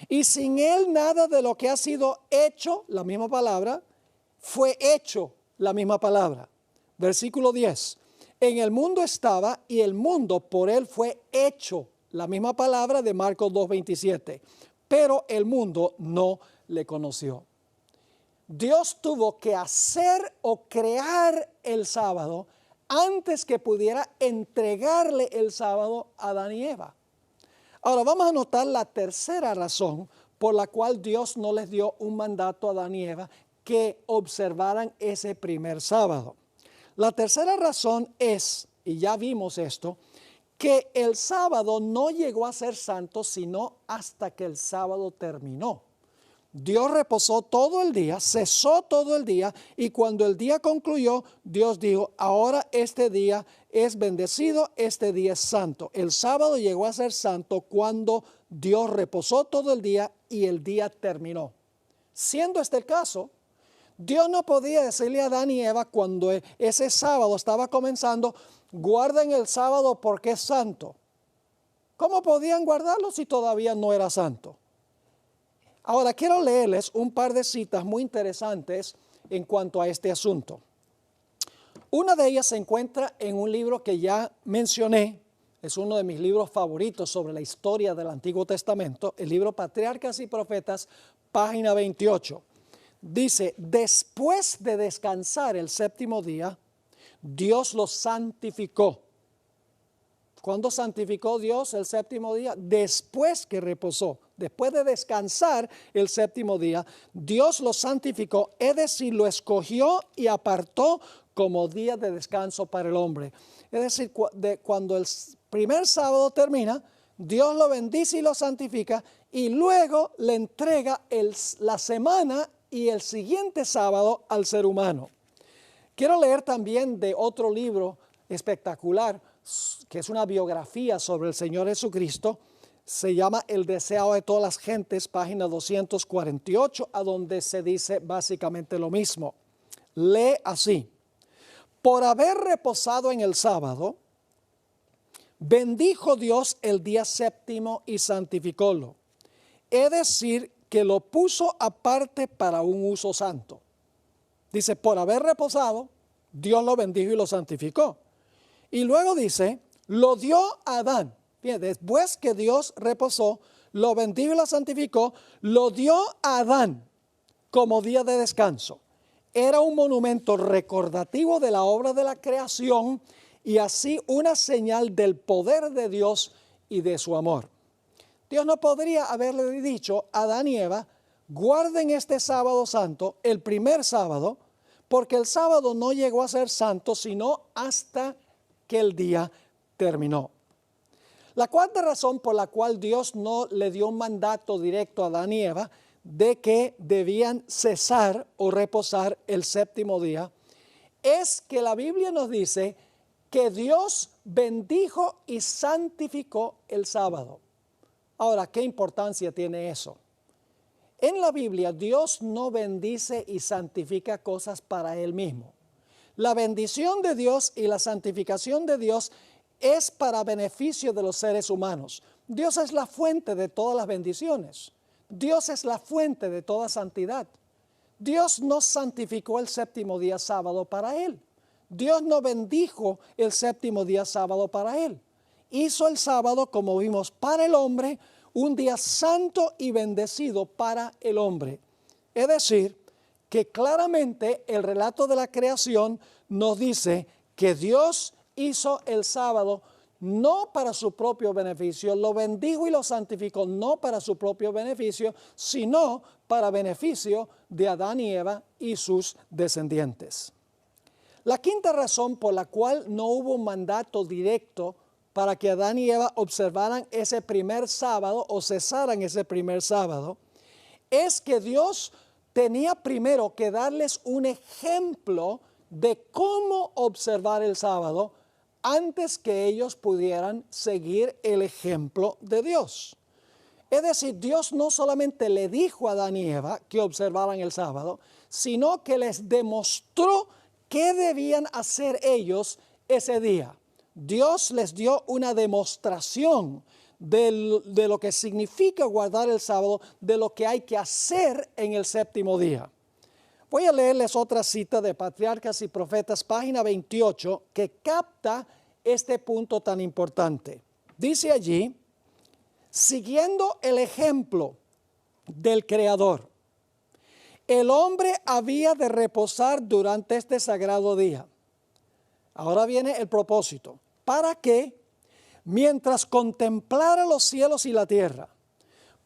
Y sin él nada de lo que ha sido hecho, la misma palabra, fue hecho, la misma palabra. Versículo 10. En el mundo estaba y el mundo por él fue hecho, la misma palabra de Marcos 2:27. Pero el mundo no le conoció. Dios tuvo que hacer o crear el sábado antes que pudiera entregarle el sábado a Adán y Eva. Ahora vamos a notar la tercera razón por la cual Dios no les dio un mandato a Adán y Eva que observaran ese primer sábado. La tercera razón es, y ya vimos esto, que el sábado no llegó a ser santo sino hasta que el sábado terminó. Dios reposó todo el día, cesó todo el día, y cuando el día concluyó, Dios dijo, ahora este día es bendecido, este día es santo. El sábado llegó a ser santo cuando Dios reposó todo el día y el día terminó. Siendo este el caso, Dios no podía decirle a Adán y Eva cuando ese sábado estaba comenzando, guarden el sábado porque es santo. ¿Cómo podían guardarlo si todavía no era santo? Ahora quiero leerles un par de citas muy interesantes en cuanto a este asunto. Una de ellas se encuentra en un libro que ya mencioné, es uno de mis libros favoritos sobre la historia del Antiguo Testamento, el libro Patriarcas y Profetas, página 28. Dice, después de descansar el séptimo día, Dios lo santificó. ¿Cuándo santificó Dios el séptimo día? Después que reposó. Después de descansar el séptimo día, Dios lo santificó, es decir, lo escogió y apartó como día de descanso para el hombre. Es decir, cuando el primer sábado termina, Dios lo bendice y lo santifica y luego le entrega la semana y el siguiente sábado al ser humano. Quiero leer también de otro libro espectacular, que es una biografía sobre el Señor Jesucristo. Se llama El deseado de todas las gentes, página 248, a donde se dice básicamente lo mismo. Lee así: por haber reposado en el sábado, bendijo Dios el día séptimo y santificólo. Es decir, que lo puso aparte para un uso santo. Dice, por haber reposado, Dios lo bendijo y lo santificó. Y luego dice, lo dio a Adán. Bien, después que Dios reposó, lo bendijo y lo santificó, lo dio a Adán como día de descanso. Era un monumento recordativo de la obra de la creación y así una señal del poder de Dios y de su amor. Dios no podría haberle dicho a Adán y Eva, guarden este sábado santo, el primer sábado, porque el sábado no llegó a ser santo sino hasta que el día terminó. La cuarta razón por la cual Dios no le dio un mandato directo a Adán y Eva de que debían cesar o reposar el séptimo día es que la Biblia nos dice que Dios bendijo y santificó el sábado. Ahora, ¿qué importancia tiene eso? En la Biblia Dios no bendice y santifica cosas para Él mismo. La bendición de Dios y la santificación de Dios es para beneficio de los seres humanos. Dios es la fuente de todas las bendiciones. Dios es la fuente de toda santidad. Dios no santificó el séptimo día sábado para Él. Dios no bendijo el séptimo día sábado para Él. hizo el sábado, como vimos, para el hombre, un día santo y bendecido para el hombre. Es decir, que claramente el relato de la creación nos dice que Dios hizo el sábado no para su propio beneficio, lo bendijo y lo santificó no para su propio beneficio, sino para beneficio de Adán y Eva y sus descendientes. La quinta razón por la cual no hubo un mandato directo para que Adán y Eva observaran ese primer sábado o cesaran ese primer sábado, es que Dios tenía primero que darles un ejemplo de cómo observar el sábado antes que ellos pudieran seguir el ejemplo de Dios. Es decir, Dios no solamente le dijo a Adán y Eva que observaran el sábado, sino que les demostró qué debían hacer ellos ese día. Dios les dio una demostración de lo que significa guardar el sábado, de lo que hay que hacer en el séptimo día. Voy a leerles otra cita de Patriarcas y Profetas, página 28, que capta este punto tan importante. Dice allí: siguiendo el ejemplo del Creador, el hombre había de reposar durante este sagrado día. Ahora viene el propósito. ¿Para que mientras contemplara los cielos y la tierra,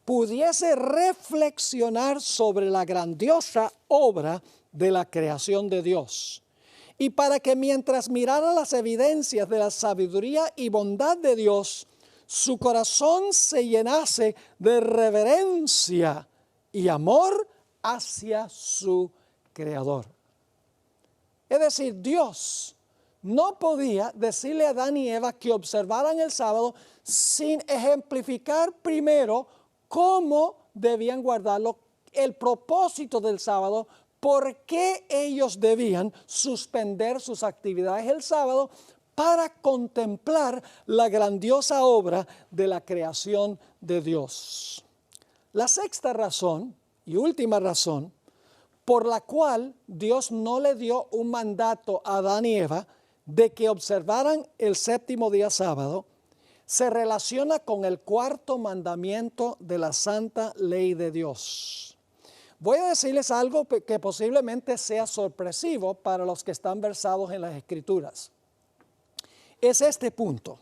pudiese reflexionar sobre la grandiosa obra de la creación de Dios? Y para que mientras mirara las evidencias de la sabiduría y bondad de Dios, su corazón se llenase de reverencia y amor hacia su Creador. Es decir, Dios no podía decirle a Adán y Eva que observaran el sábado sin ejemplificar primero cómo debían guardarlo, el propósito del sábado, por qué ellos debían suspender sus actividades el sábado para contemplar la grandiosa obra de la creación de Dios. La sexta razón y última razón por la cual Dios no le dio un mandato a Adán y Eva de que observaran el séptimo día sábado, se relaciona con el cuarto mandamiento de la santa ley de Dios. Voy a decirles algo que posiblemente sea sorpresivo para los que están versados en las Escrituras. Es este punto.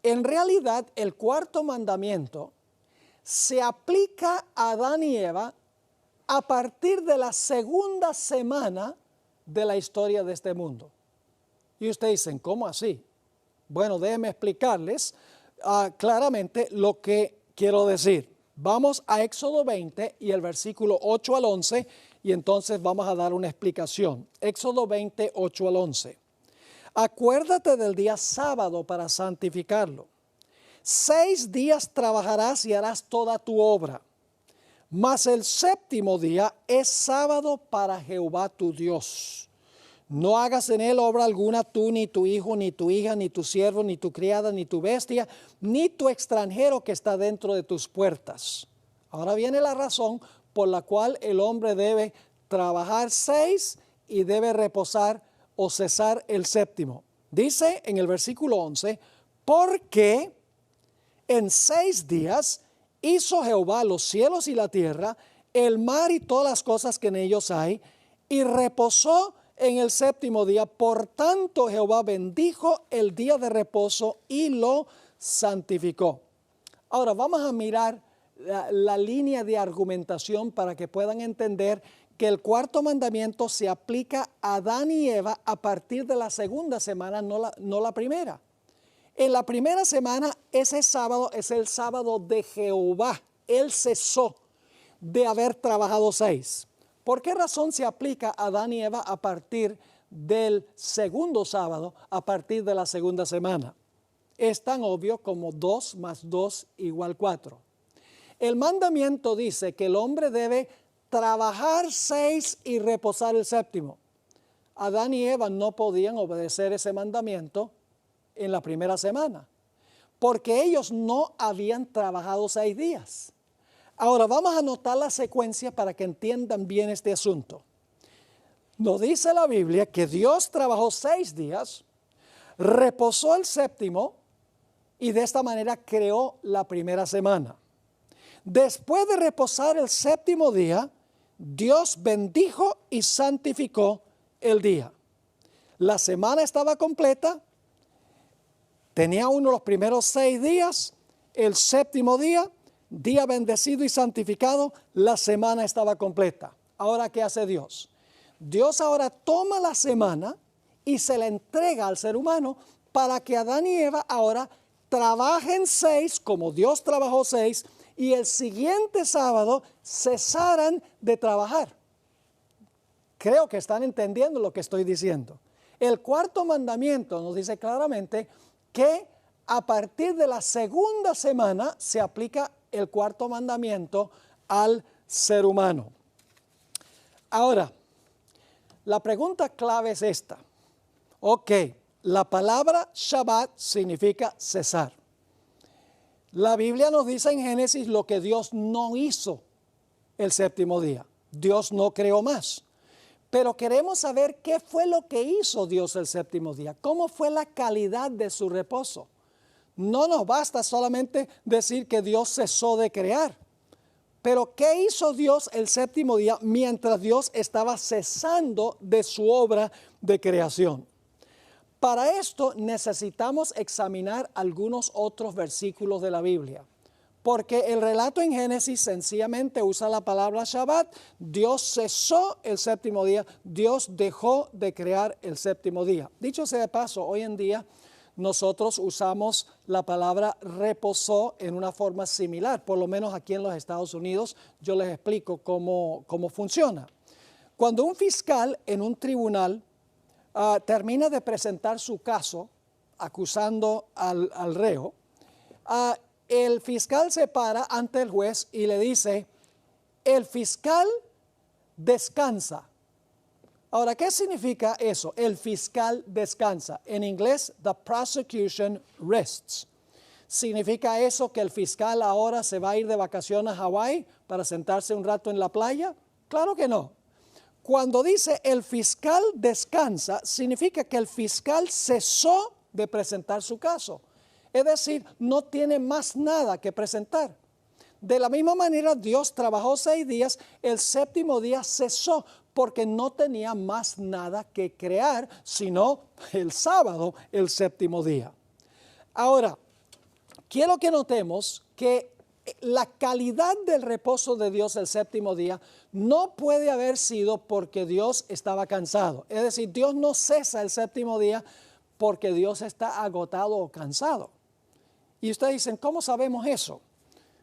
En realidad, el cuarto mandamiento se aplica a Adán y Eva a partir de la segunda semana de la historia de este mundo. Y ustedes dicen, ¿cómo así? Bueno, déjenme explicarles claramente lo que quiero decir. Vamos a Éxodo 20 y el versículo 8 al 11 y entonces vamos a dar una explicación. Éxodo 20, 8 al 11. Acuérdate del día sábado para santificarlo. 6 días trabajarás y harás toda tu obra. Mas el séptimo día es sábado para Jehová tu Dios. No hagas en él obra alguna tú, ni tu hijo, ni tu hija, ni tu siervo, ni tu criada, ni tu bestia, ni tu extranjero que está dentro de tus puertas. Ahora viene la razón por la cual el hombre debe trabajar 6 y debe reposar o cesar el séptimo. Dice en el versículo 11, porque en 6 días hizo Jehová los cielos y la tierra, el mar y todas las cosas que en ellos hay, y reposó en el séptimo día. Por tanto, Jehová bendijo el día de reposo y lo santificó. Ahora vamos a mirar la línea de argumentación para que puedan entender que el cuarto mandamiento se aplica a Adán y Eva a partir de la segunda semana, no la primera. En la primera semana, ese sábado es el sábado de Jehová. Él cesó de haber trabajado 6. ¿Por qué razón se aplica a Adán y Eva a partir del segundo sábado, a partir de la segunda semana? Es tan obvio como 2 más 2 igual 4. El mandamiento dice que el hombre debe trabajar 6 y reposar el séptimo. Adán y Eva no podían obedecer ese mandamiento en la primera semana, porque ellos no habían trabajado 6 días. Ahora vamos a notar la secuencia para que entiendan bien este asunto. Nos dice la Biblia que Dios trabajó 6 días, reposó el séptimo y de esta manera creó la primera semana. Después de reposar el séptimo día, Dios bendijo y santificó el día. La semana estaba completa, tenía uno los primeros 6 días, el séptimo día, día bendecido y santificado, la semana estaba completa. Ahora, ¿qué hace Dios? Dios ahora toma la semana y se la entrega al ser humano para que Adán y Eva ahora trabajen 6, como Dios trabajó 6, y el siguiente sábado cesaran de trabajar. Creo que están entendiendo lo que estoy diciendo. El cuarto mandamiento nos dice claramente que a partir de la segunda semana se aplica el cuarto mandamiento al ser humano. Ahora, la pregunta clave es esta. Ok, la palabra Shabbat significa cesar. La Biblia nos dice en Génesis lo que Dios no hizo el séptimo día. Dios no creó más. Pero queremos saber qué fue lo que hizo Dios el séptimo día. ¿Cómo fue la calidad de su reposo? No nos basta solamente decir que Dios cesó de crear. Pero ¿qué hizo Dios el séptimo día mientras Dios estaba cesando de su obra de creación? Para esto necesitamos examinar algunos otros versículos de la Biblia, porque el relato en Génesis sencillamente usa la palabra Shabbat. Dios cesó el séptimo día, Dios dejó de crear el séptimo día. Dicho sea de paso, hoy en día nosotros usamos la palabra reposó en una forma similar, por lo menos aquí en los Estados Unidos. Yo les explico cómo funciona. Cuando un fiscal en un tribunal termina de presentar su caso acusando al reo, el fiscal se para ante el juez y le dice, el fiscal descansa. Ahora, ¿qué significa eso? El fiscal descansa. En inglés, the prosecution rests. ¿Significa eso que el fiscal ahora se va a ir de vacaciones a Hawái para sentarse un rato en la playa? Claro que no. Cuando dice el fiscal descansa, significa que el fiscal cesó de presentar su caso. Es decir, no tiene más nada que presentar. De la misma manera, Dios trabajó 6 días, el séptimo día cesó porque no tenía más nada que crear, sino el sábado, el séptimo día. Ahora, quiero que notemos que la calidad del reposo de Dios el séptimo día no puede haber sido porque Dios estaba cansado. Es decir, Dios no cesa el séptimo día porque Dios está agotado o cansado. Y ustedes dicen, ¿cómo sabemos eso?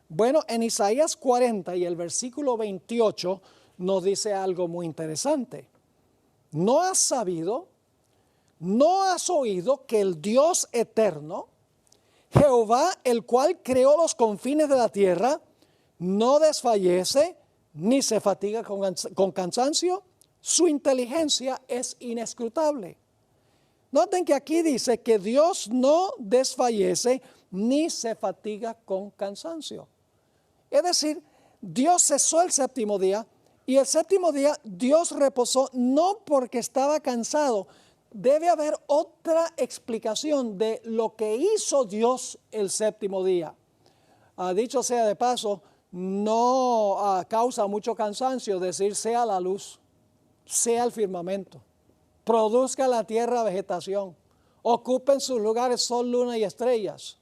Bueno, en Isaías 40 y el versículo 28 nos dice algo muy interesante. ¿No has sabido, no has oído que el Dios eterno, Jehová, el cual creó los confines de la tierra, no desfallece ni se fatiga con cansancio? Su inteligencia es inescrutable. Noten que aquí dice que Dios no desfallece ni se fatiga con cansancio. Es decir, Dios cesó el séptimo día y el séptimo día Dios reposó no porque estaba cansado. Debe haber otra explicación de lo que hizo Dios el séptimo día. Dicho sea de paso, no causa mucho cansancio decir sea la luz, sea el firmamento, produzca la tierra vegetación, ocupen sus lugares sol, luna y estrellas,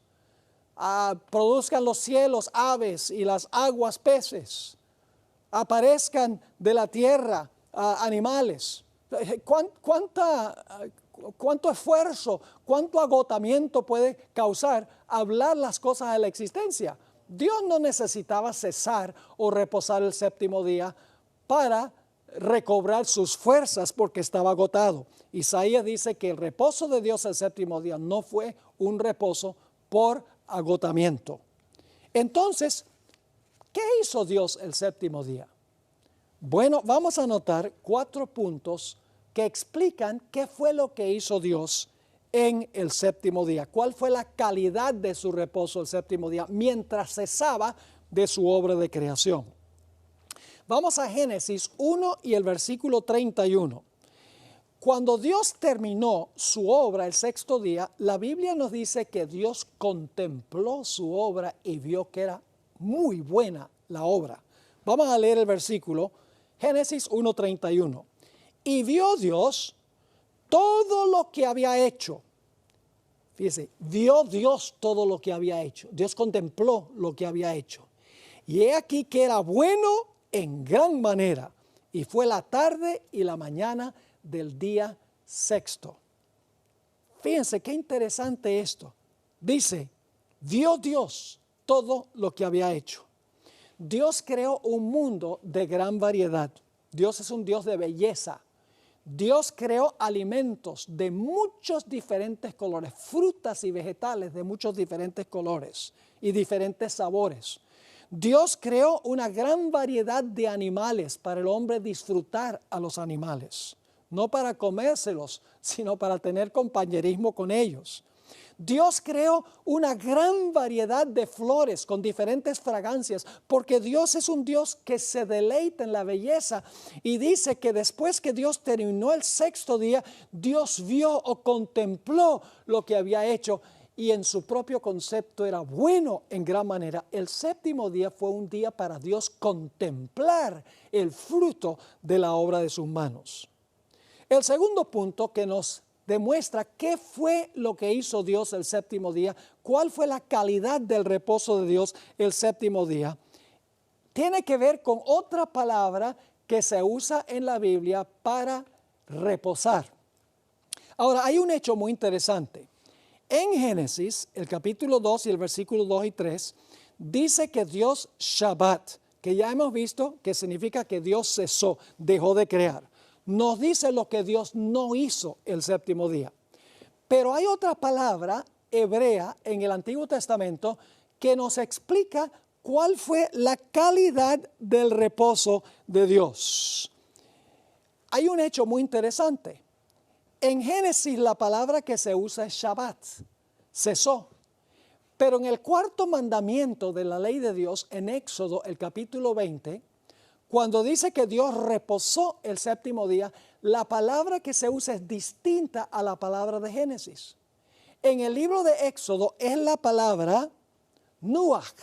produzcan los cielos aves y las aguas peces, aparezcan de la tierra animales. ¿Cuánto esfuerzo, cuánto agotamiento puede causar hablar las cosas de la existencia? Dios no necesitaba cesar o reposar el séptimo día para recobrar sus fuerzas porque estaba agotado. Isaías dice que el reposo de Dios el séptimo día no fue un reposo por agotamiento. Entonces, ¿qué hizo Dios el séptimo día? Bueno, vamos a notar 4 puntos que explican qué fue lo que hizo Dios en el séptimo día. ¿Cuál fue la calidad de su reposo el séptimo día mientras cesaba de su obra de creación? Vamos a Génesis 1 y el versículo 31. Cuando Dios terminó su obra el sexto día, la Biblia nos dice que Dios contempló su obra y vio que era muy buena la obra. Vamos a leer el versículo, Génesis 1:31. Y vio Dios todo lo que había hecho. Fíjese, vio Dios todo lo que había hecho. Dios contempló lo que había hecho. Y he aquí que era bueno en gran manera. Y fue la tarde y la mañana del día sexto. Fíjense qué interesante esto. Dice, vio Dios todo lo que había hecho. Dios creó un mundo de gran variedad. Dios es un Dios de belleza. Dios creó alimentos de muchos diferentes colores, frutas y vegetales de muchos diferentes colores y diferentes sabores. Dios creó una gran variedad de animales para el hombre disfrutar a los animales, no para comérselos, sino para tener compañerismo con ellos. Dios creó una gran variedad de flores con diferentes fragancias, porque Dios es un Dios que se deleita en la belleza. Y dice que después que Dios terminó el sexto día, Dios vio o contempló lo que había hecho y en su propio concepto era bueno en gran manera. El séptimo día fue un día para Dios contemplar el fruto de la obra de sus manos. El segundo punto que nos demuestra qué fue lo que hizo Dios el séptimo día, cuál fue la calidad del reposo de Dios el séptimo día, tiene que ver con otra palabra que se usa en la Biblia para reposar. Ahora, hay un hecho muy interesante. En Génesis, el capítulo 2 y el versículo 2 y 3, dice que Dios Shabbat, que ya hemos visto que significa que Dios cesó, dejó de crear. Nos dice lo que Dios no hizo el séptimo día. Pero hay otra palabra hebrea en el Antiguo Testamento que nos explica cuál fue la calidad del reposo de Dios. Hay un hecho muy interesante. En Génesis la palabra que se usa es Shabbat, cesó. Pero en el cuarto mandamiento de la ley de Dios, en Éxodo, el capítulo 20, cuando dice que Dios reposó el séptimo día, la palabra que se usa es distinta a la palabra de Génesis. En el libro de Éxodo es la palabra Nuach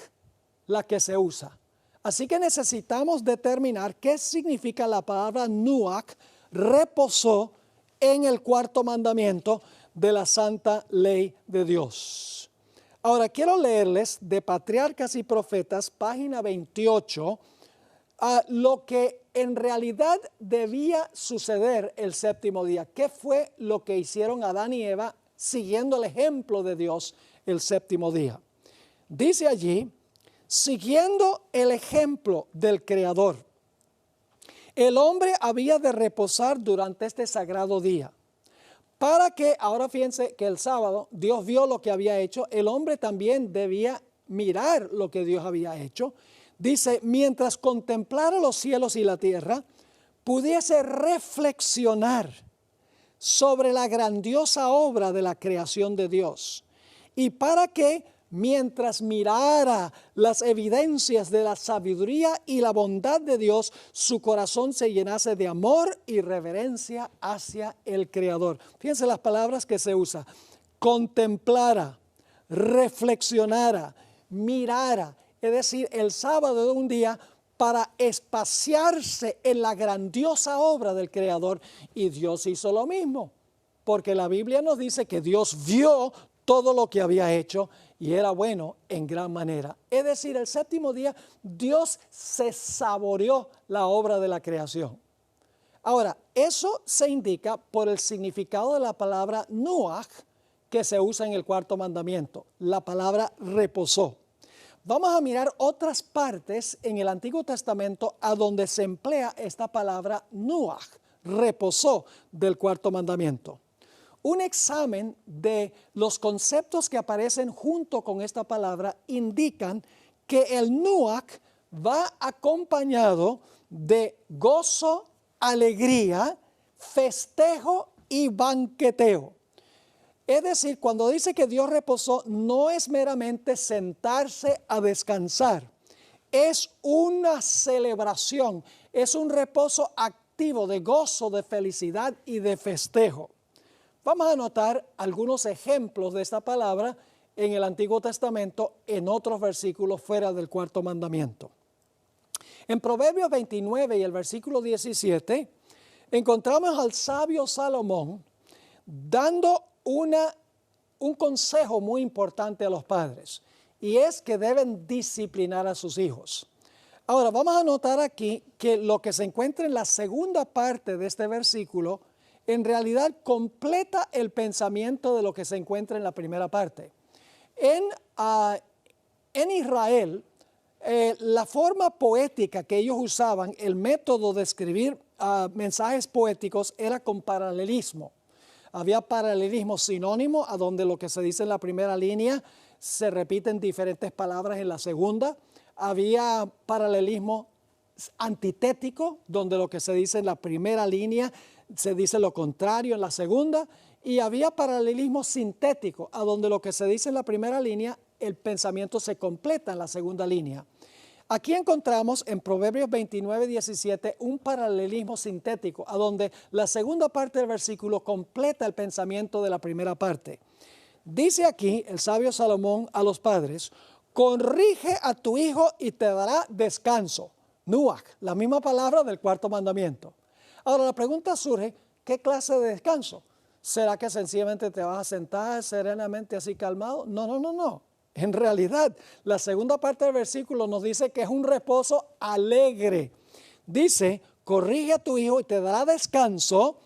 la que se usa. Así que necesitamos determinar qué significa la palabra Nuach, reposó en el cuarto mandamiento de la santa ley de Dios. Ahora quiero leerles de Patriarcas y Profetas, página 28, a lo que en realidad debía suceder el séptimo día. ¿Qué fue lo que hicieron Adán y Eva siguiendo el ejemplo de Dios el séptimo día? Dice allí, siguiendo el ejemplo del Creador, el hombre había de reposar durante este sagrado día. Para que, ahora fíjense que el sábado Dios vio lo que había hecho, el hombre también debía mirar lo que Dios había hecho. Dice, mientras contemplara los cielos y la tierra, pudiese reflexionar sobre la grandiosa obra de la creación de Dios. Y para que, mientras mirara las evidencias de la sabiduría y la bondad de Dios, su corazón se llenase de amor y reverencia hacia el Creador. Fíjense las palabras que se usa. Contemplara, reflexionara, mirara. Es decir, el sábado de un día para espaciarse en la grandiosa obra del Creador. Y Dios hizo lo mismo, porque la Biblia nos dice que Dios vio todo lo que había hecho y era bueno en gran manera. Es decir, el séptimo día Dios se saboreó la obra de la creación. Ahora, eso se indica por el significado de la palabra Nuach que se usa en el cuarto mandamiento, la palabra reposó. Vamos a mirar otras partes en el Antiguo Testamento a donde se emplea esta palabra Nuach, reposó del cuarto mandamiento. Un examen de los conceptos que aparecen junto con esta palabra indican que el Nuach va acompañado de gozo, alegría, festejo y banqueteo. Es decir, cuando dice que Dios reposó, no es meramente sentarse a descansar. Es una celebración, es un reposo activo de gozo, de felicidad y de festejo. Vamos a notar algunos ejemplos de esta palabra en el Antiguo Testamento, en otros versículos fuera del cuarto mandamiento. En Proverbios 29 y el versículo 17, encontramos al sabio Salomón dando un consejo muy importante a los padres, y es que deben disciplinar a sus hijos. Ahora, vamos a notar aquí que lo que se encuentra en la segunda parte de este versículo, en realidad completa el pensamiento de lo que se encuentra en la primera parte. En Israel, la forma poética que ellos usaban, el método de escribir mensajes poéticos era con paralelismo. Había paralelismo sinónimo, a donde lo que se dice en la primera línea se repiten diferentes palabras en la segunda. Había paralelismo antitético, donde lo que se dice en la primera línea se dice lo contrario en la segunda. Y había paralelismo sintético, a donde lo que se dice en la primera línea, el pensamiento se completa en la segunda línea. Aquí encontramos en Proverbios 29, 17 un paralelismo sintético, a donde la segunda parte del versículo completa el pensamiento de la primera parte. Dice aquí el sabio Salomón a los padres: corrige a tu hijo y te dará descanso. Nuach, la misma palabra del cuarto mandamiento. Ahora la pregunta surge, ¿qué clase de descanso? ¿Será que sencillamente te vas a sentar serenamente así calmado? No. En realidad, la segunda parte del versículo nos dice que es un reposo alegre. Dice, corrige a tu hijo y te dará descanso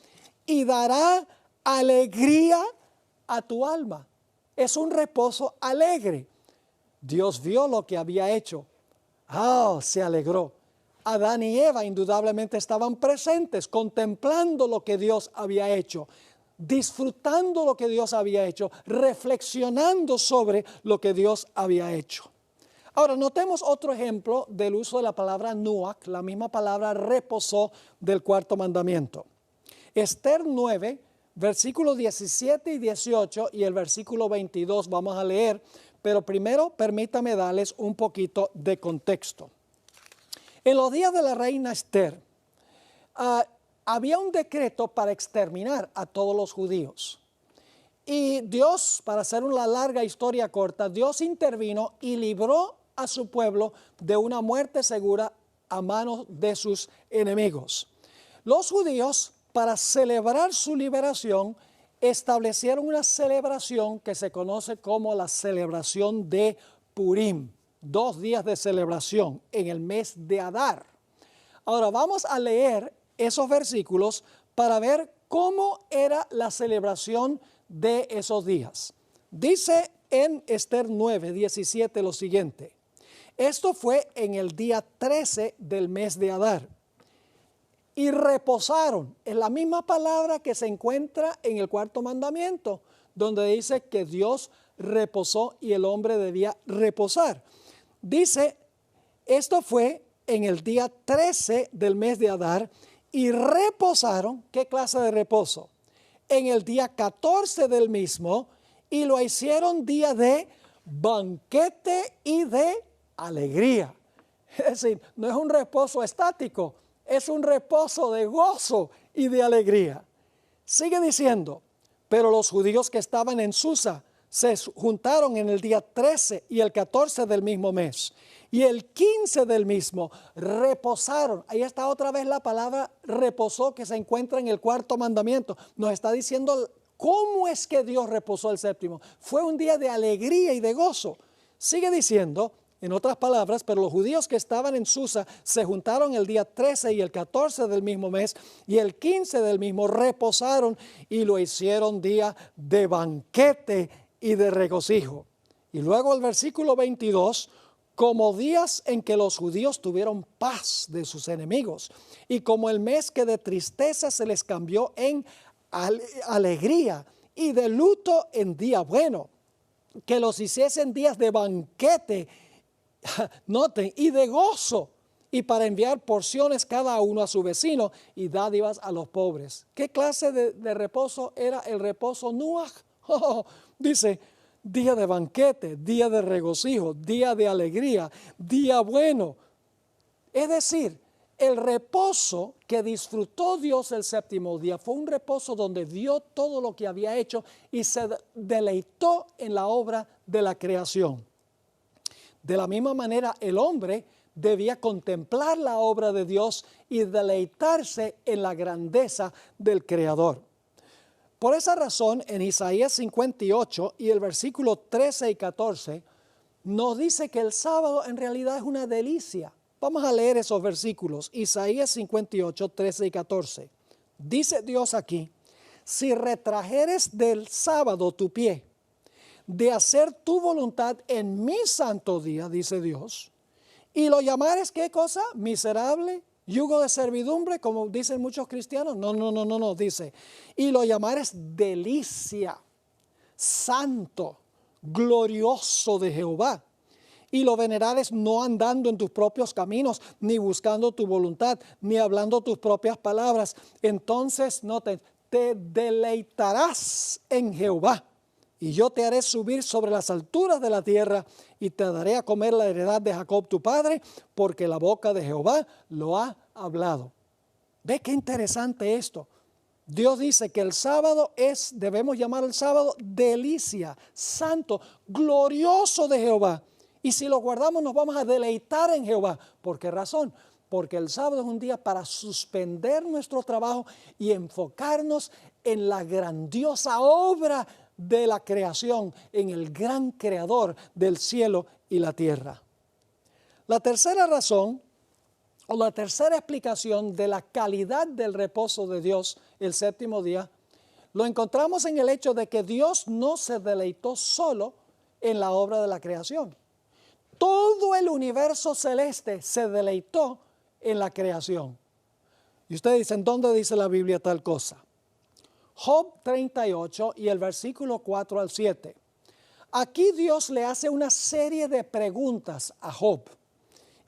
y dará alegría a tu alma. Es un reposo alegre. Dios vio lo que había hecho. Se alegró. Adán y Eva indudablemente estaban presentes, contemplando lo que Dios había hecho, disfrutando lo que Dios había hecho, reflexionando sobre lo que Dios había hecho. Ahora, notemos otro ejemplo del uso de la palabra nuach, la misma palabra reposó del cuarto mandamiento. Esther 9, versículos 17 y 18 y el versículo 22 vamos a leer, pero primero permítame darles un poquito de contexto. En los días de la reina Esther, había un decreto para exterminar a todos los judíos. Y Dios, para hacer una larga historia corta, Dios intervino y libró a su pueblo de una muerte segura a manos de sus enemigos. Los judíos, para celebrar su liberación, establecieron una celebración que se conoce como la celebración de Purim. 2 días de celebración en el mes de Adar. Ahora vamos a leer esos versículos para ver cómo era la celebración de esos días. Dice en Esther 9, 17 lo siguiente: esto fue en el día 13 del mes de Adar. Y reposaron, es la misma palabra que se encuentra en el cuarto mandamiento, donde dice que Dios reposó y el hombre debía reposar. Dice, esto fue en el día 13 del mes de Adar y reposaron. ¿Qué clase de reposo? En el día 14 del mismo, y lo hicieron día de banquete y de alegría. Es decir, no es un reposo estático, es un reposo de gozo y de alegría. Sigue diciendo, pero los judíos que estaban en Susa se juntaron en el día 13 y el 14 del mismo mes. Y el 15 del mismo reposaron. Ahí está otra vez la palabra reposó que se encuentra en el cuarto mandamiento. Nos está diciendo cómo es que Dios reposó el séptimo. Fue un día de alegría y de gozo. Sigue diciendo, en otras palabras, pero los judíos que estaban en Susa se juntaron el día 13 y el 14 del mismo mes, y el 15 del mismo reposaron y lo hicieron día de banquete y de regocijo. Y luego el versículo 22, como días en que los judíos tuvieron paz de sus enemigos, y como el mes que de tristeza se les cambió en alegría, y de luto en día bueno, que los hiciesen días de banquete, noten, y de gozo, y para enviar porciones cada uno a su vecino y dádivas a los pobres. ¿Qué clase de reposo era el reposo Nuach? Dice, día de banquete, día de regocijo, día de alegría, día bueno. Es decir, el reposo que disfrutó Dios el séptimo día fue un reposo donde vio todo lo que había hecho y se deleitó en la obra de la creación. De la misma manera, el hombre debía contemplar la obra de Dios y deleitarse en la grandeza del Creador. Por esa razón, en Isaías 58 y el versículo 13 y 14, nos dice que el sábado en realidad es una delicia. Vamos a leer esos versículos. Isaías 58, 13 y 14. Dice Dios aquí: si retrajeres del sábado tu pie, de hacer tu voluntad en mi santo día, dice Dios, y lo llamares, ¿qué cosa? Miserable, yugo de servidumbre, como dicen muchos cristianos. No, dice, y lo llamares delicia, santo, glorioso de Jehová, y lo venerares no andando en tus propios caminos, ni buscando tu voluntad, ni hablando tus propias palabras, entonces te deleitarás en Jehová, y yo te haré subir sobre las alturas de la tierra, y te daré a comer la heredad de Jacob tu padre, porque la boca de Jehová lo ha hablado. ¿Ve qué interesante esto? Dios dice que el sábado debemos llamar el sábado delicia, santo, glorioso de Jehová. Y si lo guardamos nos vamos a deleitar en Jehová. ¿Por qué razón? Porque el sábado es un día para suspender nuestro trabajo y enfocarnos en la grandiosa obra de la creación, en el gran creador del cielo y la tierra. La tercera razón, o la tercera explicación de la calidad del reposo de Dios el séptimo día, lo encontramos en el hecho de que Dios no se deleitó solo en la obra de la creación. Todo el universo celeste se deleitó en la creación. Y ustedes dicen, ¿dónde dice la Biblia tal cosa? Job 38 y el versículo 4 al 7. Aquí Dios le hace una serie de preguntas a Job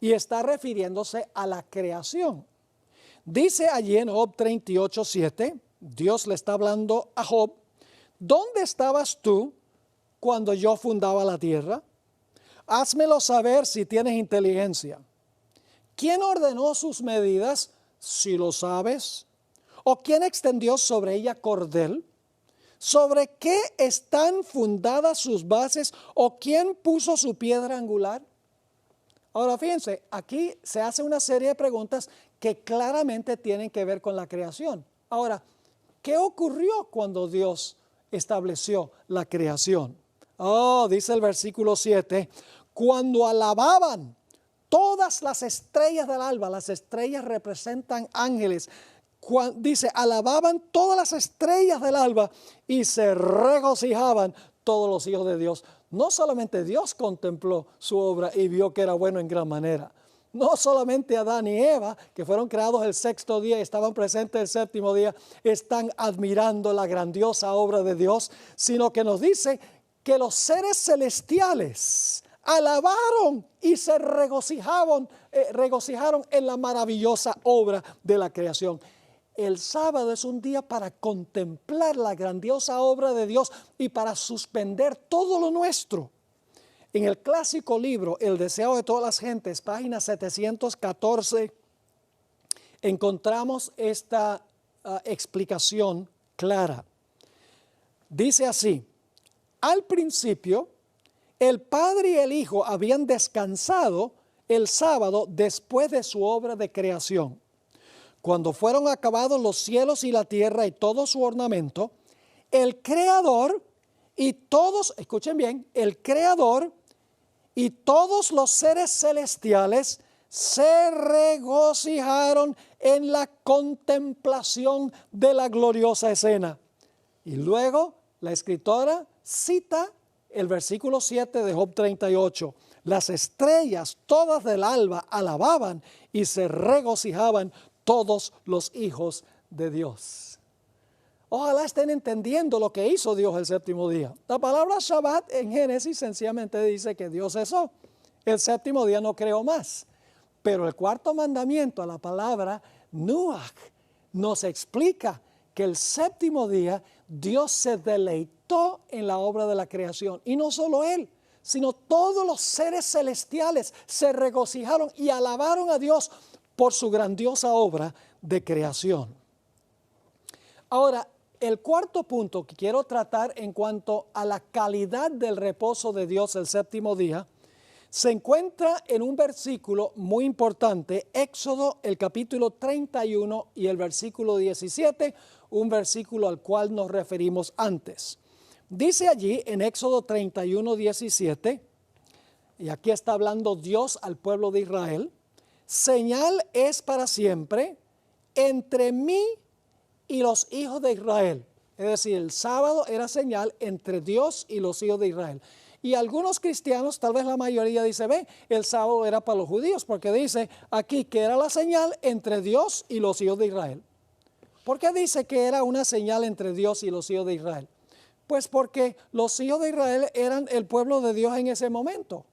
y está refiriéndose a la creación. Dice allí en Job 38, 7, Dios le está hablando a Job: ¿dónde estabas tú cuando yo fundaba la tierra? Házmelo saber si tienes inteligencia. ¿Quién ordenó sus medidas, si lo sabes? ¿O quién extendió sobre ella cordel? ¿Sobre qué están fundadas sus bases? ¿O quién puso su piedra angular? Ahora fíjense, aquí se hace una serie de preguntas que claramente tienen que ver con la creación. Ahora, ¿qué ocurrió cuando Dios estableció la creación? Dice el versículo 7, cuando alababan todas las estrellas del alba, las estrellas representan ángeles, dice, alababan todas las estrellas del alba y se regocijaban todos los hijos de Dios. No solamente Dios contempló su obra y vio que era bueno en gran manera. No solamente Adán y Eva, que fueron creados el sexto día y estaban presentes el séptimo día, están admirando la grandiosa obra de Dios, sino que nos dice que los seres celestiales alabaron y se regocijaron en la maravillosa obra de la creación. El sábado es un día para contemplar la grandiosa obra de Dios y para suspender todo lo nuestro. En el clásico libro El deseo de todas las gentes, página 714, encontramos esta explicación clara. Dice así: al principio, el Padre y el Hijo habían descansado el sábado después de su obra de creación. Cuando fueron acabados los cielos y la tierra y todo su ornamento, el Creador y todos, escuchen bien, el Creador y todos los seres celestiales se regocijaron en la contemplación de la gloriosa escena. Y luego la escritora cita el versículo 7 de Job 38. Las estrellas todas del alba alababan y se regocijaban todos los hijos de Dios. Ojalá estén entendiendo lo que hizo Dios el séptimo día. La palabra Shabbat en Génesis sencillamente dice que Dios cesó. El séptimo día no creó más. Pero el cuarto mandamiento, a la palabra Nuach, nos explica que el séptimo día Dios se deleitó en la obra de la creación. Y no solo Él, sino todos los seres celestiales se regocijaron y alabaron a Dios por su grandiosa obra de creación. Ahora, el cuarto punto que quiero tratar en cuanto a la calidad del reposo de Dios el séptimo día, se encuentra en un versículo muy importante, Éxodo el capítulo 31 y el versículo 17, un versículo al cual nos referimos antes. Dice allí en Éxodo 31, 17, y aquí está hablando Dios al pueblo de Israel, señal es para siempre entre mí y los hijos de Israel. Es decir, el sábado era señal entre Dios y los hijos de Israel. Y algunos cristianos, tal vez la mayoría, dice, ve, el sábado era para los judíos, porque dice aquí que era la señal entre Dios y los hijos de Israel. ¿Por qué dice que era una señal entre Dios y los hijos de Israel? Pues porque los hijos de Israel eran el pueblo de Dios en ese momento.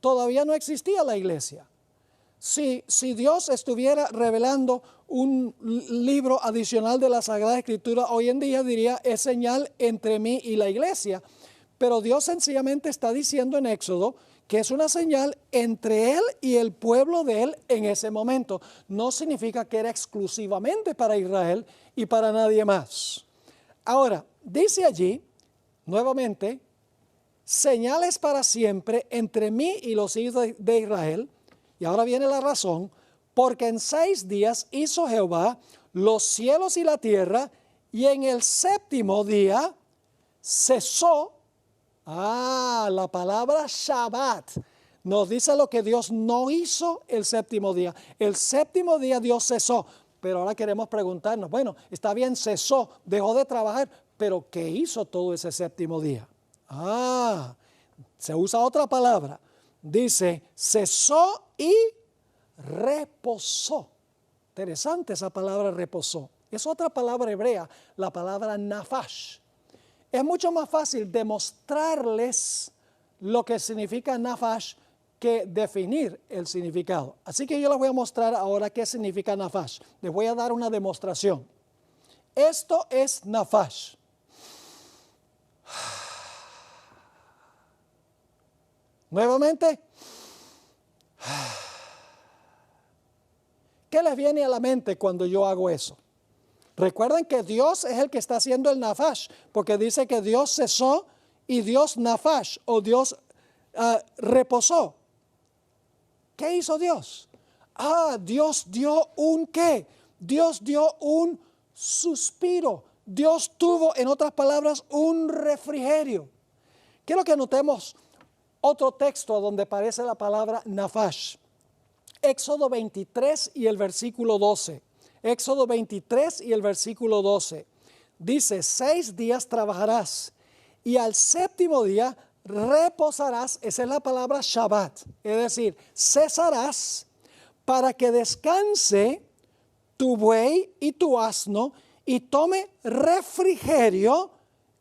Todavía no existía la iglesia. Si Dios estuviera revelando un libro adicional de la Sagrada Escritura hoy en día, diría, es señal entre mí y la iglesia. Pero Dios sencillamente está diciendo en Éxodo que es una señal entre Él y el pueblo de Él en ese momento. No significa que era exclusivamente para Israel y para nadie más. Ahora, dice allí, nuevamente, señales para siempre entre mí y los hijos de Israel. Y ahora viene la razón, porque en 6 días hizo Jehová los cielos y la tierra, y en el séptimo día cesó. La palabra Shabbat nos dice lo que Dios no hizo el séptimo día. El séptimo día Dios cesó, pero ahora queremos preguntarnos, bueno, está bien, cesó, dejó de trabajar, pero ¿qué hizo todo ese séptimo día? Se usa otra palabra. Dice, cesó y reposó. Interesante esa palabra reposó. Es otra palabra hebrea, la palabra nafash. Es mucho más fácil demostrarles lo que significa nafash que definir el significado. Así que yo les voy a mostrar ahora qué significa nafash. Les voy a dar una demostración. Esto es nafash. Nuevamente. ¿Qué les viene a la mente cuando yo hago eso? Recuerden que Dios es el que está haciendo el nafash, porque dice que Dios cesó y Dios nafash, o Dios reposó. ¿Qué hizo Dios? Dios dio un ¿qué? Dios dio un suspiro. Dios tuvo, en otras palabras, un refrigerio. Quiero que notemos otro texto donde aparece la palabra nafash. Éxodo 23 y el versículo 12. Éxodo 23 y el versículo 12. Dice, 6 días trabajarás y al séptimo día reposarás. Esa es la palabra Shabbat. Es decir, cesarás para que descanse tu buey y tu asno y tome refrigerio.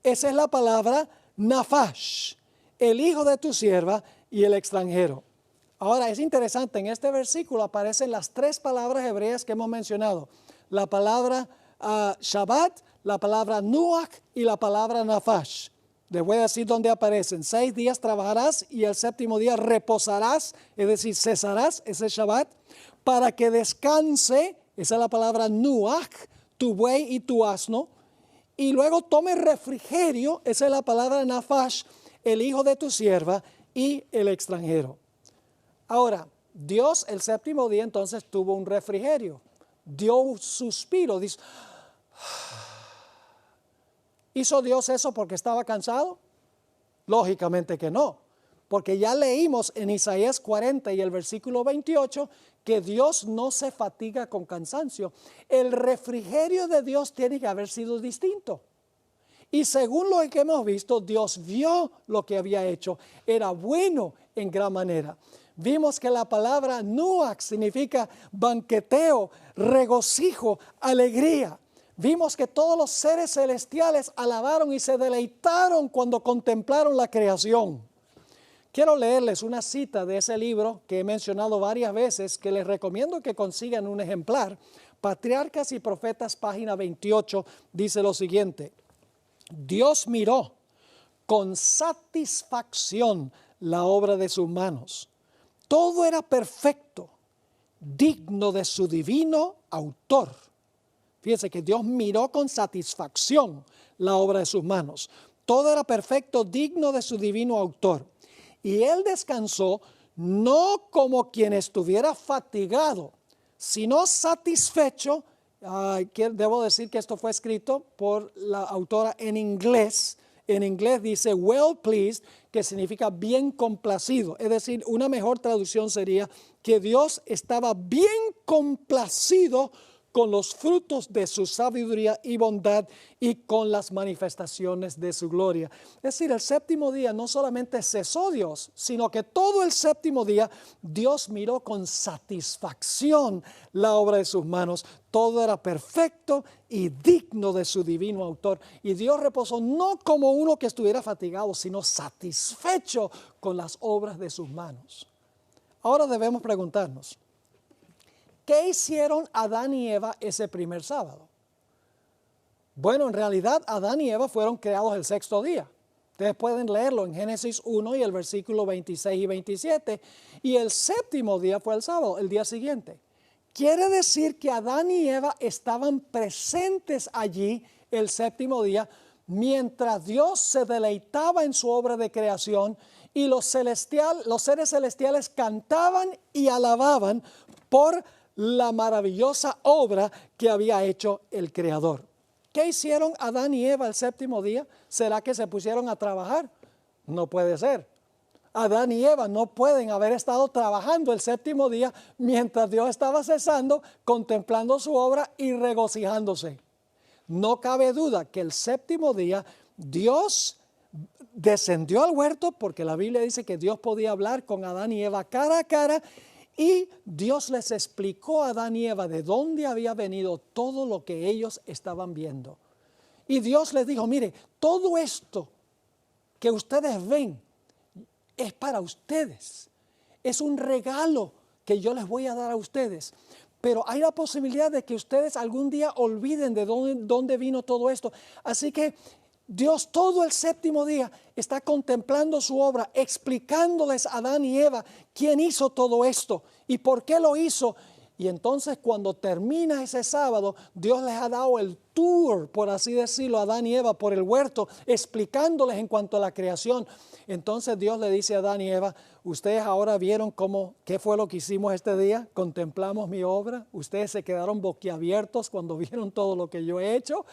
Esa es la palabra nafash, el hijo de tu sierva y el extranjero. Ahora es interesante, en este versículo aparecen las 3 palabras hebreas que hemos mencionado. La palabra Shabbat, la palabra Nuach y la palabra Nafash. Les voy a decir dónde aparecen. 6 días trabajarás y el séptimo día reposarás, es decir, cesarás, ese Shabbat, para que descanse, esa es la palabra Nuach, tu buey y tu asno. Y luego tome refrigerio, esa es la palabra Nafash, el hijo de tu sierva y el extranjero. Ahora, Dios el séptimo día entonces tuvo un refrigerio, dio un suspiro. Dice, ¿hizo Dios eso porque estaba cansado? Lógicamente que no, porque ya leímos en Isaías 40 y el versículo 28 que Dios no se fatiga con cansancio. El refrigerio de Dios tiene que haber sido distinto. Y según lo que hemos visto, Dios vio lo que había hecho, era bueno en gran manera. Vimos que la palabra Nuach significa banqueteo, regocijo, alegría. Vimos que todos los seres celestiales alabaron y se deleitaron cuando contemplaron la creación. Quiero leerles una cita de ese libro que he mencionado varias veces, que les recomiendo que consigan un ejemplar. Patriarcas y Profetas, página 28, dice lo siguiente. Dios miró con satisfacción la obra de sus manos. Todo era perfecto digno de su divino autor. Fíjense que Dios miró con satisfacción la obra de sus manos. Todo era perfecto, digno de su divino autor. Y Él descansó no como quien estuviera fatigado, sino satisfecho. Debo decir que esto fue escrito por la autora en inglés. En inglés dice well pleased, que significa bien complacido. Es decir, una mejor traducción sería que Dios estaba bien complacido con los frutos de su sabiduría y bondad y con las manifestaciones de su gloria. Es decir, el séptimo día no solamente cesó Dios, sino que todo el séptimo día Dios miró con satisfacción la obra de sus manos. Todo era perfecto y digno de su divino autor. Y Dios reposó no como uno que estuviera fatigado, sino satisfecho con las obras de sus manos. Ahora debemos preguntarnos, ¿qué hicieron Adán y Eva ese primer sábado? Bueno, en realidad Adán y Eva fueron creados el sexto día. Ustedes pueden leerlo en Génesis 1 y el versículo 26 y 27. Y el séptimo día fue el sábado, el día siguiente. Quiere decir que Adán y Eva estaban presentes allí el séptimo día mientras Dios se deleitaba en su obra de creación y los seres celestiales cantaban y alababan por la maravillosa obra que había hecho el Creador. ¿Qué hicieron Adán y Eva el séptimo día? ¿Será que se pusieron a trabajar? No puede ser. Adán y Eva no pueden haber estado trabajando el séptimo día mientras Dios estaba cesando, contemplando su obra y regocijándose. No cabe duda que el séptimo día Dios descendió al huerto, porque la Biblia dice que Dios podía hablar con Adán y Eva cara a cara, y Dios les explicó a Adán y Eva de dónde había venido todo lo que ellos estaban viendo. Y Dios les dijo, mire, todo esto que ustedes ven es para ustedes. Es un regalo que yo les voy a dar a ustedes. Pero hay la posibilidad de que ustedes algún día olviden de dónde vino todo esto. Así que Dios todo el séptimo día está contemplando su obra, explicándoles a Adán y Eva quién hizo todo esto y por qué lo hizo. Y entonces cuando termina ese sábado, Dios les ha dado el tour, por así decirlo, a Adán y Eva por el huerto, explicándoles en cuanto a la creación. Entonces Dios le dice a Adán y Eva, ustedes ahora vieron qué fue lo que hicimos este día, contemplamos mi obra, ustedes se quedaron boquiabiertos cuando vieron todo lo que yo he hecho.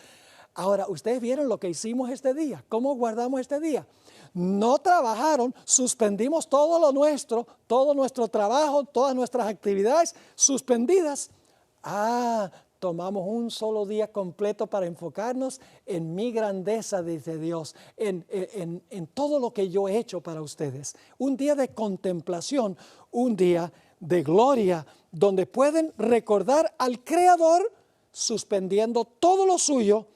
Ahora, ustedes vieron lo que hicimos este día, cómo guardamos este día. No trabajaron, suspendimos todo lo nuestro, todo nuestro trabajo, todas nuestras actividades suspendidas. Tomamos un solo día completo para enfocarnos en mi grandeza, dice Dios, en todo lo que yo he hecho para ustedes. Un día de contemplación, un día de gloria, donde pueden recordar al Creador suspendiendo todo lo suyo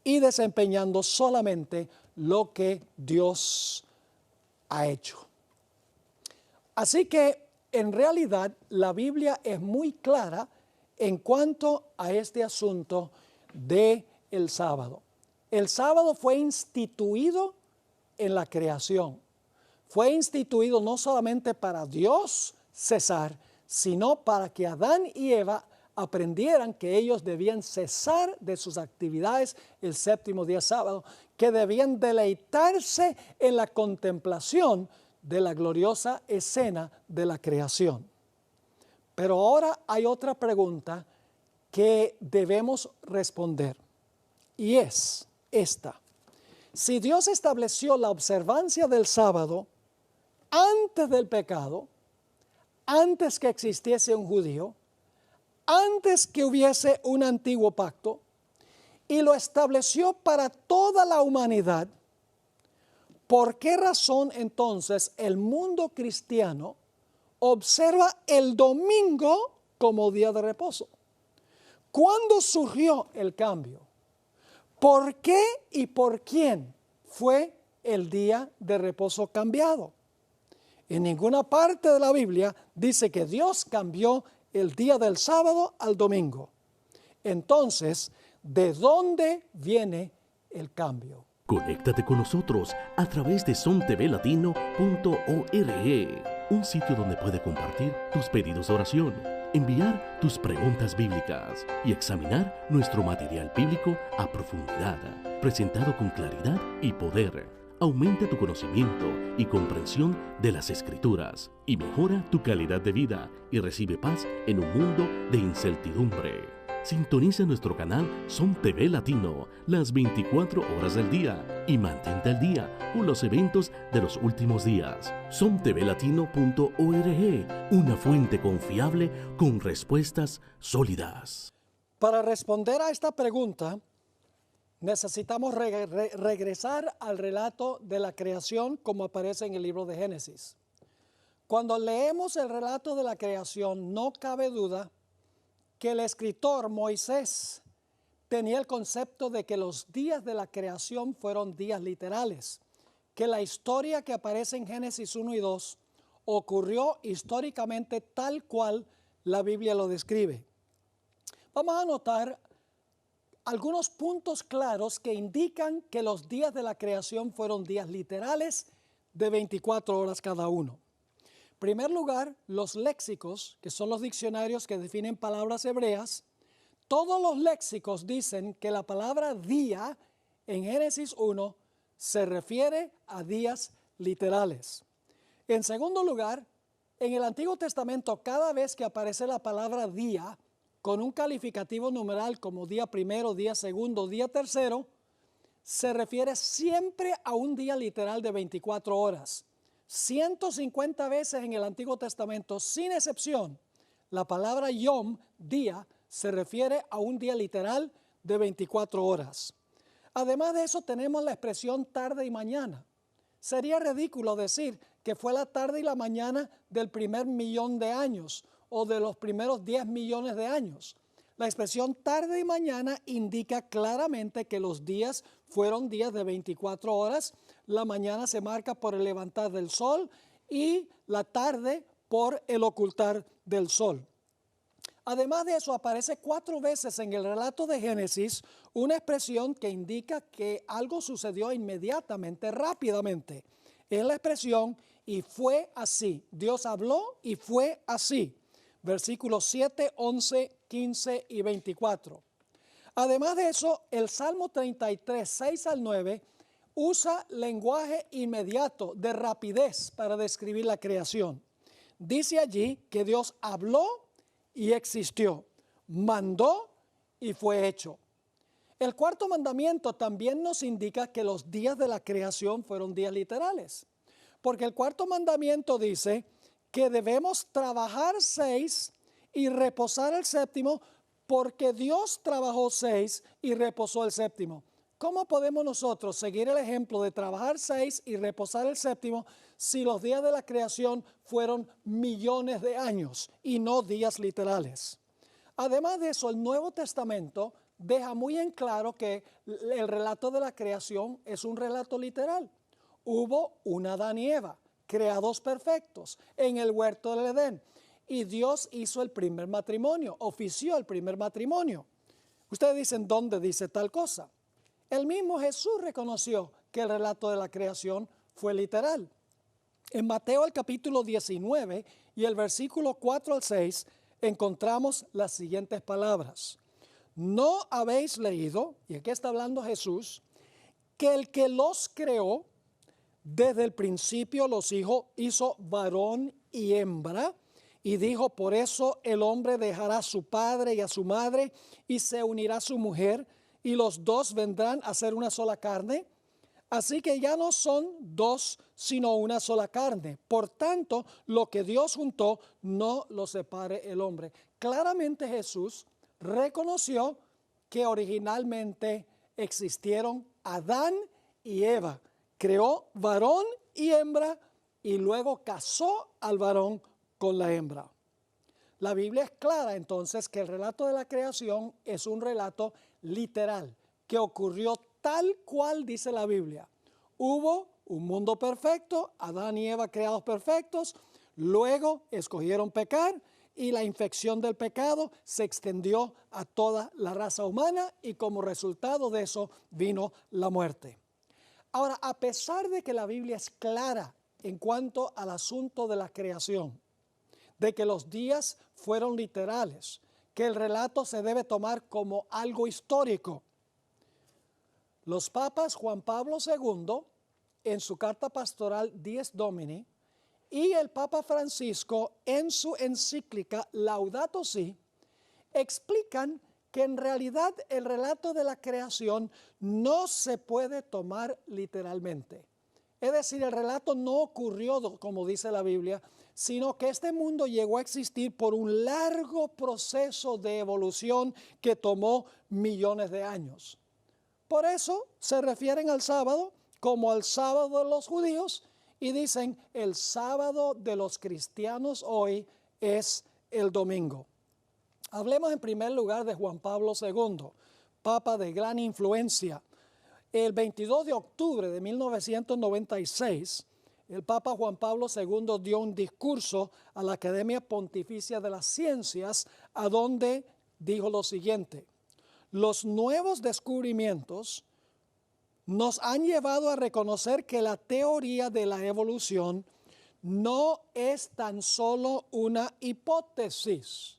y desempeñando solamente lo que Dios ha hecho. Así que en realidad la Biblia es muy clara en cuanto a este asunto del sábado. El sábado fue instituido en la creación. Fue instituido no solamente para Dios cesar, sino para que Adán y Eva aprendieran que ellos debían cesar de sus actividades el séptimo día sábado, que debían deleitarse en la contemplación de la gloriosa escena de la creación. Pero ahora hay otra pregunta que debemos responder, y es esta. Si Dios estableció la observancia del sábado antes del pecado, antes que existiese un judío, antes que hubiese un antiguo pacto, y lo estableció para toda la humanidad, ¿por qué razón entonces el mundo cristiano observa el domingo como día de reposo? ¿Cuándo surgió el cambio? ¿Por qué y por quién fue el día de reposo cambiado? En ninguna parte de la Biblia dice que Dios cambió el día del sábado al domingo. Entonces, ¿de dónde viene el cambio? Conéctate con nosotros a través de sontvlatino.org, un sitio donde puede compartir tus pedidos de oración. enviar tus preguntas bíblicas y examinar nuestro material bíblico a profundidad, presentado con claridad y poder. Aumenta tu conocimiento y comprensión de las Escrituras y mejora tu calidad de vida y recibe paz en un mundo de incertidumbre. Sintoniza nuestro canal Som TV Latino las 24 horas del día y mantente al día con los eventos de los últimos días. somtvlatino.org, una fuente confiable con respuestas sólidas. Para responder a esta pregunta, necesitamos regresar al relato de la creación como aparece en el libro de Génesis. Cuando leemos el relato de la creación, no cabe duda que el escritor Moisés tenía el concepto de que los días de la creación fueron días literales, que la historia que aparece en Génesis 1 y 2 ocurrió históricamente tal cual la Biblia lo describe. Vamos a notar algunos puntos claros que indican que los días de la creación fueron días literales de 24 horas cada uno. En primer lugar, los léxicos, que son los diccionarios que definen palabras hebreas, todos los léxicos dicen que la palabra día en Génesis 1 se refiere a días literales. En segundo lugar, en el Antiguo Testamento, cada vez que aparece la palabra día con un calificativo numeral como día primero, día segundo, día tercero, se refiere siempre a un día literal de 24 horas. 150 veces en el Antiguo Testamento, sin excepción, la palabra yom, día, se refiere a un día literal de 24 horas. Además de eso, tenemos la expresión tarde y mañana. Sería ridículo decir que fue la tarde y la mañana del primer millón de años o de los primeros 10 millones de años. La expresión tarde y mañana indica claramente que los días fueron días de 24 horas. La mañana se marca por el levantar del sol y la tarde por el ocultar del sol. Además de eso, aparece 4 veces en el relato de Génesis una expresión que indica que algo sucedió inmediatamente, rápidamente. Es la expresión "y fue así". Dios habló y fue así. Versículos 7, 11, 15 y 24. Además de eso, el Salmo 33, 6 al 9, usa lenguaje inmediato, de rapidez, para describir la creación. Dice allí que Dios habló y existió, mandó y fue hecho. El cuarto mandamiento también nos indica que los días de la creación fueron días literales, porque el cuarto mandamiento dice que debemos trabajar 6 y reposar el séptimo, porque Dios trabajó 6 y reposó el séptimo. ¿Cómo podemos nosotros seguir el ejemplo de trabajar 6 y reposar el séptimo si los días de la creación fueron millones de años y no días literales? Además de eso, el Nuevo Testamento deja muy en claro que el relato de la creación es un relato literal. Hubo un Adán y Eva, creados perfectos, en el huerto del Edén. Y Dios hizo el primer matrimonio, ofició el primer matrimonio. Ustedes dicen, ¿dónde dice tal cosa? El mismo Jesús reconoció que el relato de la creación fue literal. En Mateo el capítulo 19 y el versículo 4 al 6 encontramos las siguientes palabras. ¿No habéis leído, y aquí está hablando Jesús, que el que los creó desde el principio los hizo varón y hembra? Y dijo, por eso el hombre dejará a su padre y a su madre y se unirá a su mujer, y los dos vendrán a ser una sola carne. Así que ya no son dos, sino una sola carne. Por tanto, lo que Dios juntó, no lo separe el hombre. Claramente Jesús reconoció que originalmente existieron Adán y Eva. Creó varón y hembra y luego casó al varón con la hembra. La Biblia es clara entonces que el relato de la creación es un relato literal, que ocurrió tal cual dice la Biblia. Hubo un mundo perfecto, Adán y Eva creados perfectos, luego escogieron pecar y la infección del pecado se extendió a toda la raza humana y como resultado de eso vino la muerte. Ahora, a pesar de que la Biblia es clara en cuanto al asunto de la creación, de que los días fueron literales, que el relato se debe tomar como algo histórico. Los papas Juan Pablo II, en su carta pastoral Dies Domini, y el Papa Francisco, en su encíclica Laudato Si, explican que en realidad el relato de la creación no se puede tomar literalmente. Es decir, el relato no ocurrió como dice la Biblia, sino que este mundo llegó a existir por un largo proceso de evolución que tomó millones de años. Por eso se refieren al sábado como al sábado de los judíos y dicen el sábado de los cristianos hoy es el domingo. Hablemos en primer lugar de Juan Pablo II, papa de gran influencia. El 22 de octubre de 1996, el Papa Juan Pablo II dio un discurso a la Academia Pontificia de las Ciencias, a donde dijo lo siguiente: los nuevos descubrimientos nos han llevado a reconocer que la teoría de la evolución no es tan solo una hipótesis.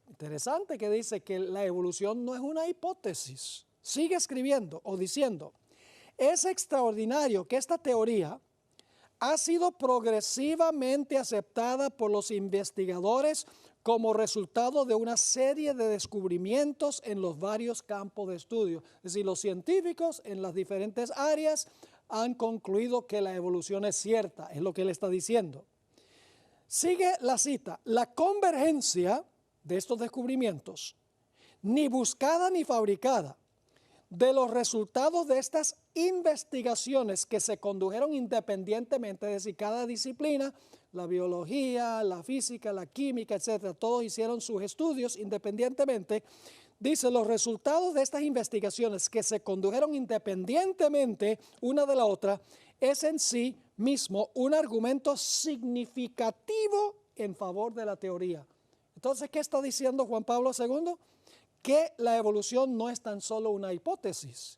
Interesante que dice que la evolución no es una hipótesis. Sigue escribiendo o diciendo, es extraordinario que esta teoría ha sido progresivamente aceptada por los investigadores como resultado de una serie de descubrimientos en los varios campos de estudio. Es decir, los científicos en las diferentes áreas han concluido que la evolución es cierta, es lo que él está diciendo. Sigue la cita, la convergencia de estos descubrimientos, ni buscada ni fabricada, de los resultados de estas investigaciones que se condujeron independientemente, es decir, cada disciplina, la biología, la física, la química, etcétera, todos hicieron sus estudios independientemente. Dice, los resultados de estas investigaciones que se condujeron independientemente una de la otra, es en sí mismo un argumento significativo en favor de la teoría. Entonces, ¿qué está diciendo Juan Pablo II? Que la evolución no es tan solo una hipótesis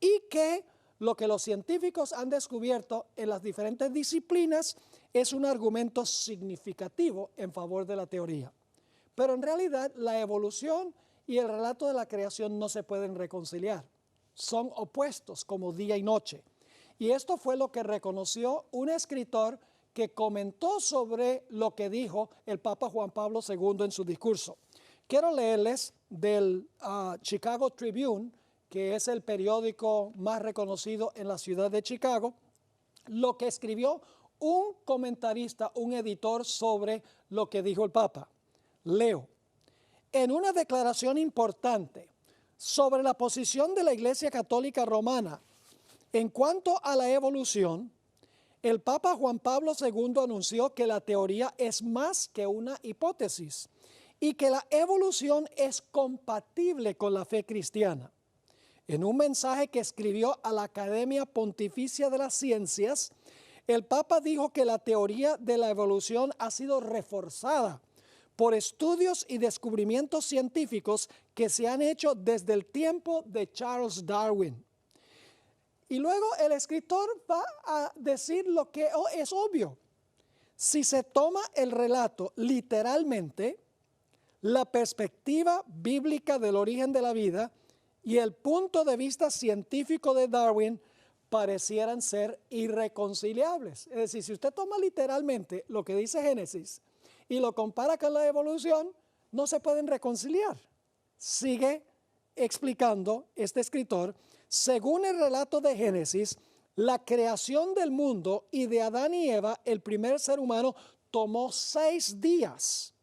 y que lo que los científicos han descubierto en las diferentes disciplinas es un argumento significativo en favor de la teoría. Pero en realidad la evolución y el relato de la creación no se pueden reconciliar. Son opuestos como día y noche. Y esto fue lo que reconoció un escritor que comentó sobre lo que dijo el Papa Juan Pablo II en su discurso. Quiero leerles del Chicago Tribune, que es el periódico más reconocido en la ciudad de Chicago, lo que escribió un comentarista, un editor sobre lo que dijo el Papa. Leo, en una declaración importante sobre la posición de la Iglesia Católica Romana en cuanto a la evolución, el Papa Juan Pablo II anunció que la teoría es más que una hipótesis y que la evolución es compatible con la fe cristiana. En un mensaje que escribió a la Academia Pontificia de las Ciencias, el Papa dijo que la teoría de la evolución ha sido reforzada por estudios y descubrimientos científicos que se han hecho desde el tiempo de Charles Darwin. Y luego el escritor va a decir lo que es obvio. Si se toma el relato literalmente, la perspectiva bíblica del origen de la vida y el punto de vista científico de Darwin parecieran ser irreconciliables. Es decir, si usted toma literalmente lo que dice Génesis y lo compara con la evolución, no se pueden reconciliar. Sigue explicando este escritor, según el relato de Génesis, la creación del mundo y de Adán y Eva, el primer ser humano, tomó 6 días.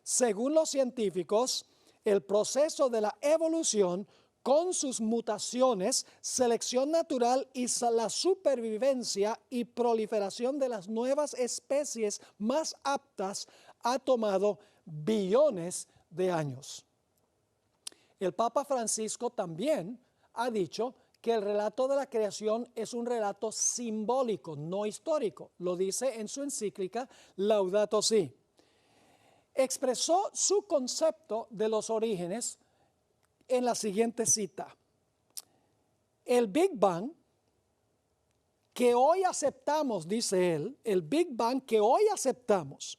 Según los científicos, el proceso de la evolución, con sus mutaciones, selección natural y la supervivencia y proliferación de las nuevas especies más aptas, ha tomado billones de años. El Papa Francisco también ha dicho que el relato de la creación es un relato simbólico, no histórico. Lo dice en su encíclica Laudato Si. Expresó su concepto de los orígenes en la siguiente cita. El Big Bang que hoy aceptamos, dice él, el Big Bang que hoy aceptamos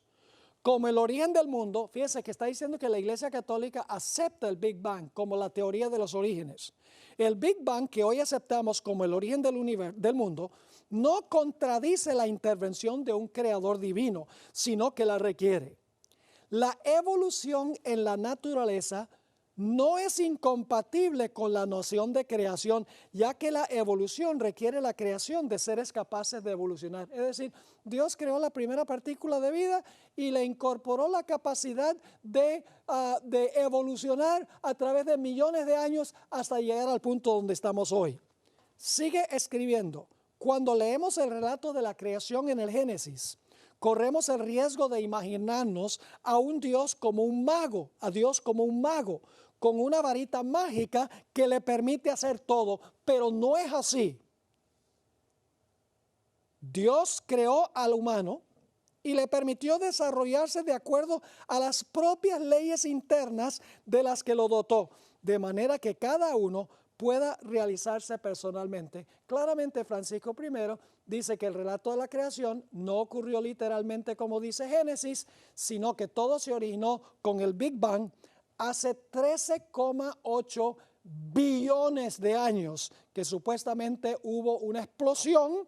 como el origen del mundo. Fíjense que está diciendo que la Iglesia Católica acepta el Big Bang como la teoría de los orígenes. El Big Bang que hoy aceptamos como el origen del mundo no contradice la intervención de un creador divino, sino que la requiere. La evolución en la naturaleza no es incompatible con la noción de creación, ya que la evolución requiere la creación de seres capaces de evolucionar. Es decir, Dios creó la primera partícula de vida y le incorporó la capacidad de evolucionar a través de millones de años hasta llegar al punto donde estamos hoy. Sigue escribiendo. Cuando leemos el relato de la creación en el Génesis, corremos el riesgo de imaginarnos a un Dios como un mago, a Dios como un mago, con una varita mágica que le permite hacer todo, pero no es así. Dios creó al humano y le permitió desarrollarse de acuerdo a las propias leyes internas de las que lo dotó, de manera que cada uno pueda realizarse personalmente. Claramente Francisco I dice que el relato de la creación no ocurrió literalmente como dice Génesis, sino que todo se originó con el Big Bang hace 13,8 billones de años, que supuestamente hubo una explosión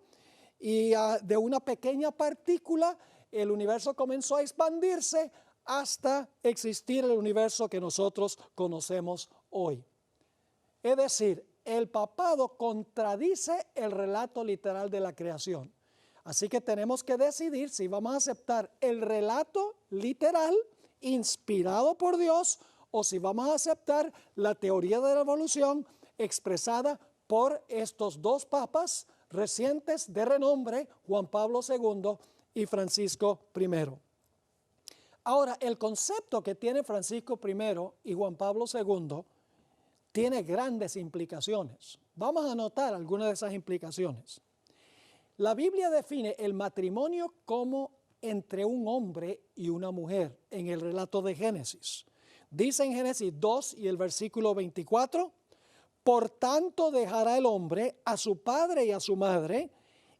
y de una pequeña partícula el universo comenzó a expandirse hasta existir el universo que nosotros conocemos hoy. Es decir, el papado contradice el relato literal de la creación. Así que tenemos que decidir si vamos a aceptar el relato literal inspirado por Dios o si vamos a aceptar la teoría de la evolución expresada por estos dos papas recientes de renombre, Juan Pablo II y Francisco I. Ahora, el concepto que tiene Francisco I y Juan Pablo II tiene grandes implicaciones. Vamos a notar algunas de esas implicaciones. La Biblia define el matrimonio como entre un hombre y una mujer en el relato de Génesis. Dice en Génesis 2 y el versículo 24, por tanto dejará el hombre a su padre y a su madre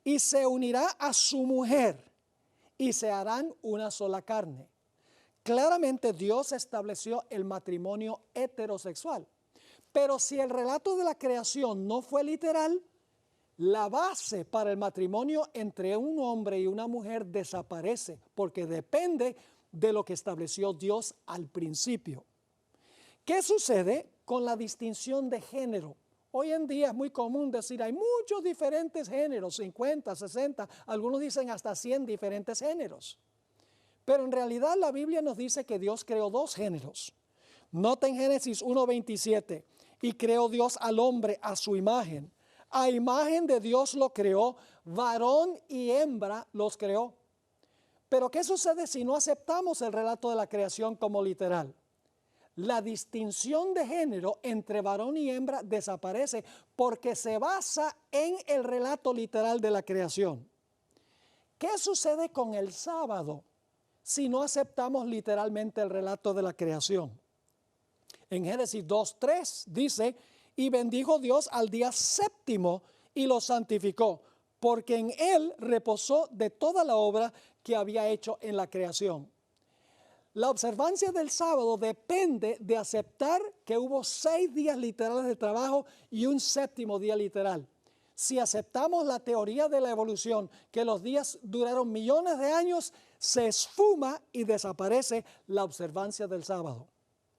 y se unirá a su mujer y se harán una sola carne. Claramente Dios estableció el matrimonio heterosexual. Pero si el relato de la creación no fue literal, la base para el matrimonio entre un hombre y una mujer desaparece porque depende de lo que estableció Dios al principio. ¿Qué sucede con la distinción de género? Hoy en día es muy común decir hay muchos diferentes géneros, 50, 60, algunos dicen hasta 100 diferentes géneros. Pero en realidad la Biblia nos dice que Dios creó dos géneros. Nota en Génesis 1:27, y creó Dios al hombre a su imagen. A imagen de Dios lo creó, varón y hembra los creó. Pero ¿qué sucede si no aceptamos el relato de la creación como literal? La distinción de género entre varón y hembra desaparece porque se basa en el relato literal de la creación. ¿Qué sucede con el sábado si no aceptamos literalmente el relato de la creación? En Génesis 2:3 dice, y bendijo Dios al día séptimo y lo santificó, porque en él reposó de toda la obra que había hecho en la creación. La observancia del sábado depende de aceptar que hubo 6 días literales de trabajo y un séptimo día literal. Si aceptamos la teoría de la evolución, que los días duraron millones de años, se esfuma y desaparece la observancia del sábado.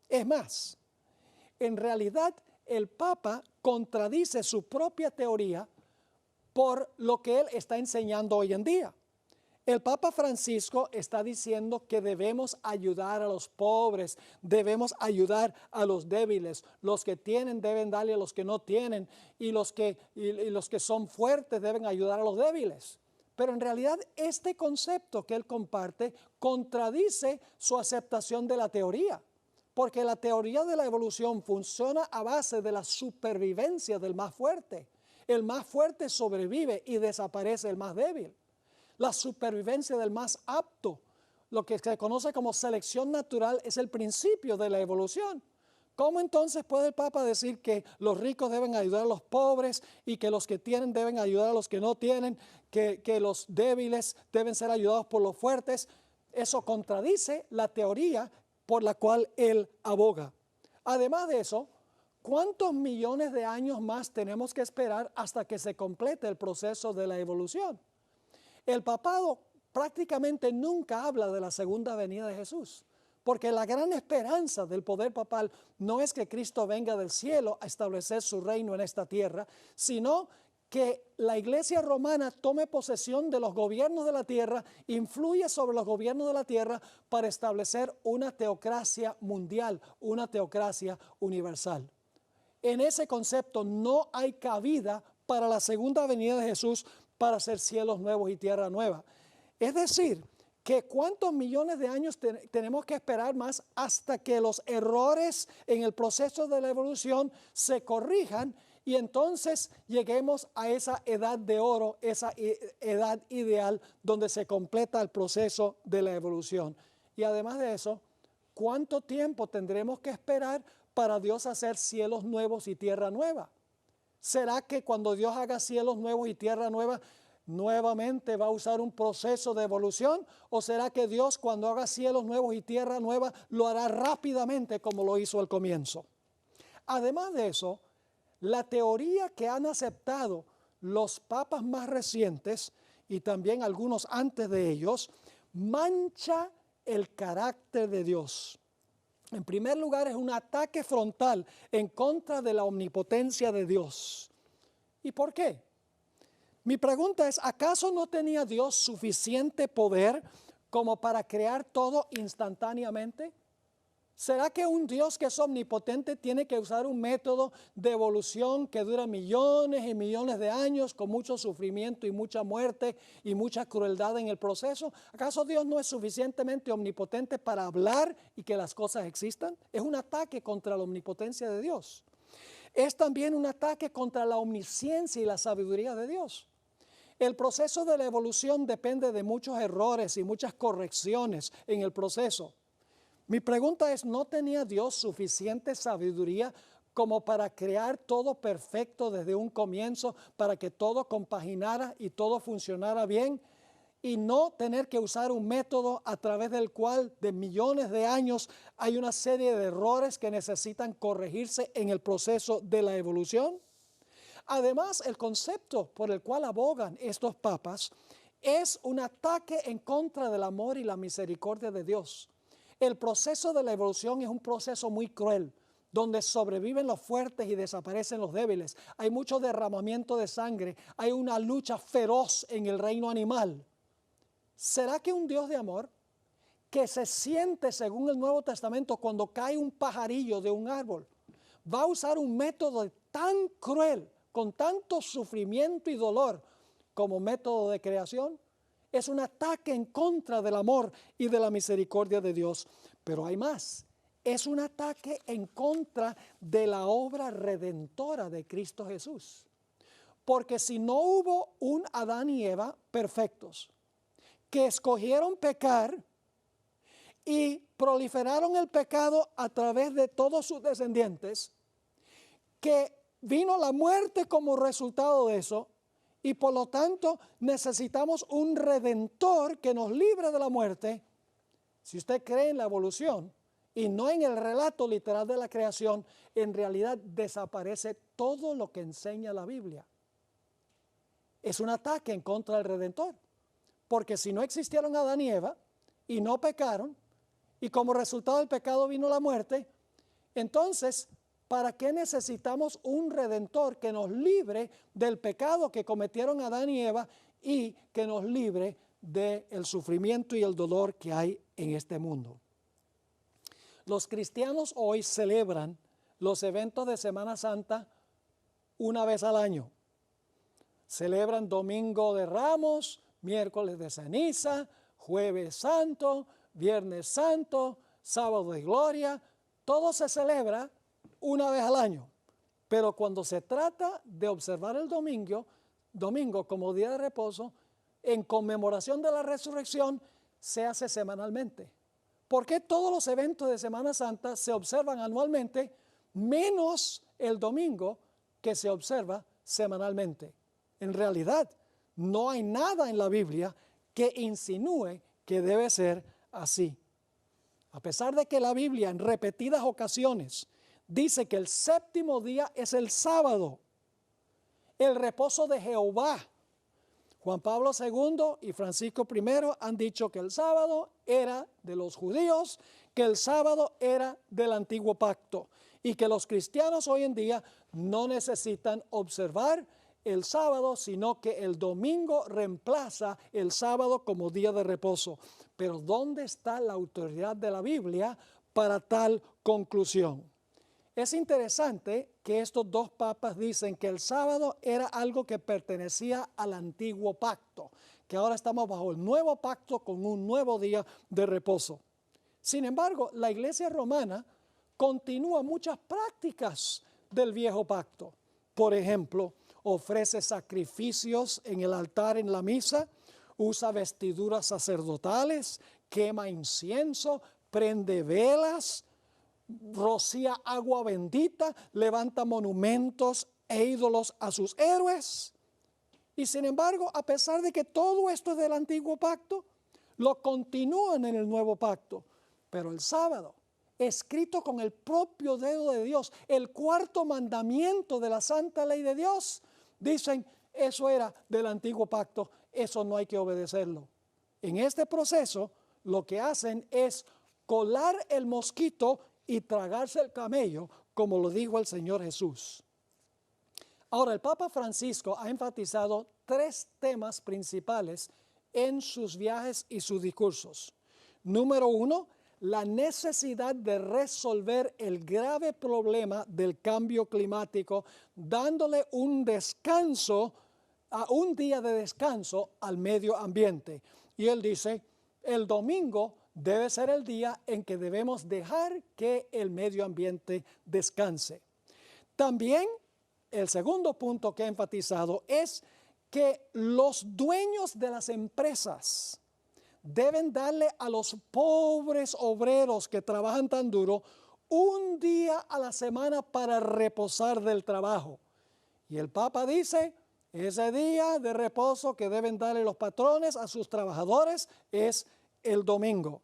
Es más, en realidad el Papa contradice su propia teoría por lo que él está enseñando hoy en día. El Papa Francisco está diciendo que debemos ayudar a los pobres, debemos ayudar a los débiles, los que tienen deben darle a los que no tienen y los que son fuertes deben ayudar a los débiles. Pero en realidad este concepto que él comparte contradice su aceptación de la teoría, porque la teoría de la evolución funciona a base de la supervivencia del más fuerte. El más fuerte sobrevive y desaparece el más débil. La supervivencia del más apto, lo que se conoce como selección natural, es el principio de la evolución. ¿Cómo entonces puede el Papa decir que los ricos deben ayudar a los pobres y que los que tienen deben ayudar a los que no tienen, que los débiles deben ser ayudados por los fuertes? Eso contradice la teoría por la cual él aboga. Además de eso, ¿cuántos millones de años más tenemos que esperar hasta que se complete el proceso de la evolución? El papado prácticamente nunca habla de la segunda venida de Jesús, porque la gran esperanza del poder papal no es que Cristo venga del cielo a establecer su reino en esta tierra, sino que la Iglesia romana tome posesión de los gobiernos de la tierra, influya sobre los gobiernos de la tierra para establecer una teocracia mundial, una teocracia universal. En ese concepto no hay cabida para la segunda venida de Jesús para hacer cielos nuevos y tierra nueva. Es decir, que cuántos millones de años tenemos que esperar más hasta que los errores en el proceso de la evolución se corrijan y entonces lleguemos a esa edad de oro, esa edad ideal donde se completa el proceso de la evolución. Y además de eso, ¿cuánto tiempo tendremos que esperar para Dios hacer cielos nuevos y tierra nueva? ¿Será que cuando Dios haga cielos nuevos y tierra nueva, nuevamente va a usar un proceso de evolución? ¿O será que Dios cuando haga cielos nuevos y tierra nueva lo hará rápidamente como lo hizo al comienzo? Además de eso, la teoría que han aceptado los papas más recientes y también algunos antes de ellos, mancha el carácter de Dios. En primer lugar, es un ataque frontal en contra de la omnipotencia de Dios. ¿Y por qué? Mi pregunta es, ¿acaso no tenía Dios suficiente poder como para crear todo instantáneamente? ¿Será que un Dios que es omnipotente tiene que usar un método de evolución que dura millones y millones de años con mucho sufrimiento y mucha muerte y mucha crueldad en el proceso? ¿Acaso Dios no es suficientemente omnipotente para hablar y que las cosas existan? Es un ataque contra la omnipotencia de Dios. Es también un ataque contra la omnisciencia y la sabiduría de Dios. El proceso de la evolución depende de muchos errores y muchas correcciones en el proceso. Mi pregunta es, ¿no tenía Dios suficiente sabiduría como para crear todo perfecto desde un comienzo, para que todo compaginara y todo funcionara bien, y no tener que usar un método a través del cual de millones de años hay una serie de errores que necesitan corregirse en el proceso de la evolución? Además, el concepto por el cual abogan estos papas es un ataque en contra del amor y la misericordia de Dios. El proceso de la evolución es un proceso muy cruel, donde sobreviven los fuertes y desaparecen los débiles. Hay mucho derramamiento de sangre, hay una lucha feroz en el reino animal. ¿Será que un Dios de amor que se siente, según el Nuevo Testamento, cuando cae un pajarillo de un árbol, va a usar un método tan cruel, con tanto sufrimiento y dolor como método de creación? Es un ataque en contra del amor y de la misericordia de Dios. Pero hay más. Es un ataque en contra de la obra redentora de Cristo Jesús. Porque si no hubo un Adán y Eva perfectos, que escogieron pecar y proliferaron el pecado a través de todos sus descendientes, que vino la muerte como resultado de eso, y por lo tanto necesitamos un redentor que nos libre de la muerte. Si usted cree en la evolución y no en el relato literal de la creación, en realidad desaparece todo lo que enseña la Biblia. Es un ataque en contra del redentor, porque si no existieron Adán y Eva y no pecaron, y como resultado del pecado vino la muerte, entonces ¿para qué necesitamos un redentor que nos libre del pecado que cometieron Adán y Eva y que nos libre del sufrimiento y el dolor que hay en este mundo? Los cristianos hoy celebran los eventos de Semana Santa una vez al año. Celebran Domingo de Ramos, Miércoles de Ceniza, Jueves Santo, Viernes Santo, Sábado de Gloria. Todo se celebra una vez al año, pero cuando se trata de observar el domingo como día de reposo, en conmemoración de la resurrección, se hace semanalmente. ¿Por qué todos los eventos de Semana Santa se observan anualmente, menos el domingo que se observa semanalmente? En realidad, no hay nada en la Biblia que insinúe que debe ser así. A pesar de que la Biblia en repetidas ocasiones dice que el séptimo día es el sábado, el reposo de Jehová. Juan Pablo II y Francisco I han dicho que el sábado era de los judíos, que el sábado era del antiguo pacto y que los cristianos hoy en día no necesitan observar el sábado, sino que el domingo reemplaza el sábado como día de reposo. Pero ¿dónde está la autoridad de la Biblia para tal conclusión? Es interesante que estos dos papas dicen que el sábado era algo que pertenecía al antiguo pacto, que ahora estamos bajo el nuevo pacto con un nuevo día de reposo. Sin embargo, la Iglesia romana continúa muchas prácticas del viejo pacto. Por ejemplo, ofrece sacrificios en el altar en la misa, usa vestiduras sacerdotales, quema incienso, prende velas, rocía agua bendita, levanta monumentos e ídolos a sus héroes. Y sin embargo, a pesar de que todo esto es del antiguo pacto, lo continúan en el nuevo pacto. Pero el sábado, escrito con el propio dedo de Dios, el cuarto mandamiento de la santa ley de Dios, dicen, eso era del antiguo pacto, eso no hay que obedecerlo. En este proceso, lo que hacen es colar el mosquito y tragarse el camello, como lo dijo el Señor Jesús. Ahora, el Papa Francisco ha enfatizado 3 temas principales en sus viajes y sus discursos. Número 1, la necesidad de resolver el grave problema del cambio climático, dándole un día de descanso al medio ambiente. Y él dice, el domingo debe ser el día en que debemos dejar que el medio ambiente descanse. También el segundo punto que ha enfatizado es que los dueños de las empresas deben darle a los pobres obreros que trabajan tan duro un día a la semana para reposar del trabajo. Y el Papa dice, ese día de reposo que deben darle los patrones a sus trabajadores es el domingo.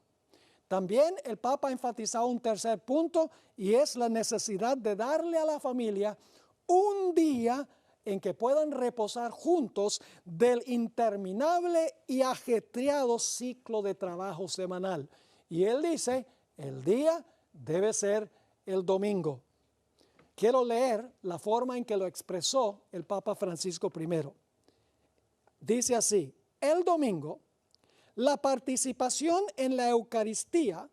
También el Papa ha enfatizado un tercer punto y es la necesidad de darle a la familia un día en que puedan reposar juntos del interminable y ajetreado ciclo de trabajo semanal. Y él dice, el día debe ser el domingo. Quiero leer la forma en que lo expresó el Papa Francisco I. Dice así, el domingo, la participación en la Eucaristía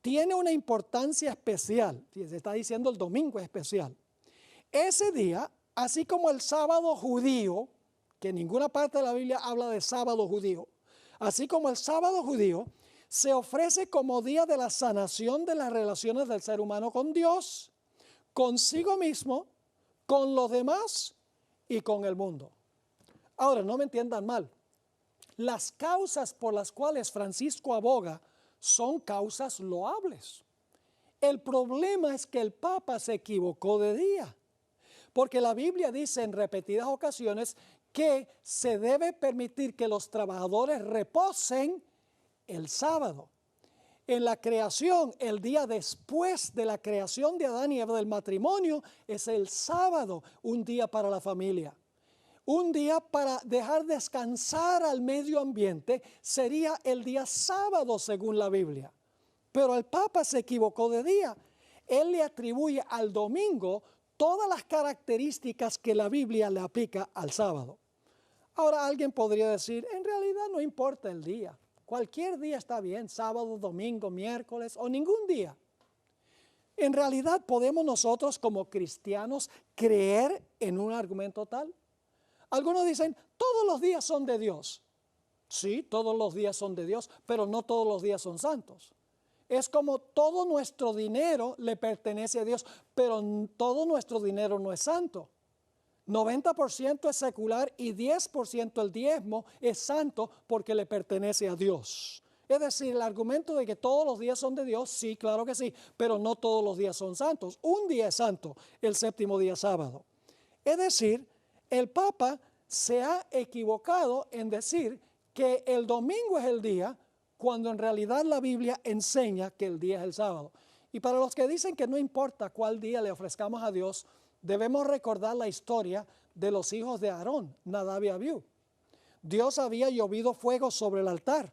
tiene una importancia especial. Se está diciendo el domingo es especial. Ese día, así como el sábado judío, que en ninguna parte de la Biblia habla de sábado judío, así como el sábado judío se ofrece como día de la sanación de las relaciones del ser humano con Dios, consigo mismo, con los demás y con el mundo. Ahora, no me entiendan mal. Las causas por las cuales Francisco aboga son causas loables. El problema es que el Papa se equivocó de día, porque la Biblia dice en repetidas ocasiones que se debe permitir que los trabajadores reposen el sábado. En la creación, el día después de la creación de Adán y Eva del matrimonio, es el sábado, un día para la familia. Un día para dejar descansar al medio ambiente sería el día sábado según la Biblia. Pero el Papa se equivocó de día. Él le atribuye al domingo todas las características que la Biblia le aplica al sábado. Ahora alguien podría decir, en realidad no importa el día. Cualquier día está bien, sábado, domingo, miércoles o ningún día. En realidad podemos nosotros como cristianos creer en un argumento tal. Algunos dicen, todos los días son de Dios. Sí, todos los días son de Dios, pero no todos los días son santos. Es como todo nuestro dinero le pertenece a Dios, pero todo nuestro dinero no es santo. 90% es secular y 10% el diezmo es santo porque le pertenece a Dios. Es decir, el argumento de que todos los días son de Dios, sí, claro que sí, pero no todos los días son santos. Un día es santo, el séptimo día sábado. Es decir, el Papa se ha equivocado en decir que el domingo es el día, cuando en realidad la Biblia enseña que el día es el sábado. Y para los que dicen que no importa cuál día le ofrezcamos a Dios, debemos recordar la historia de los hijos de Aarón, Nadab y Abiú. Dios había llovido fuego sobre el altar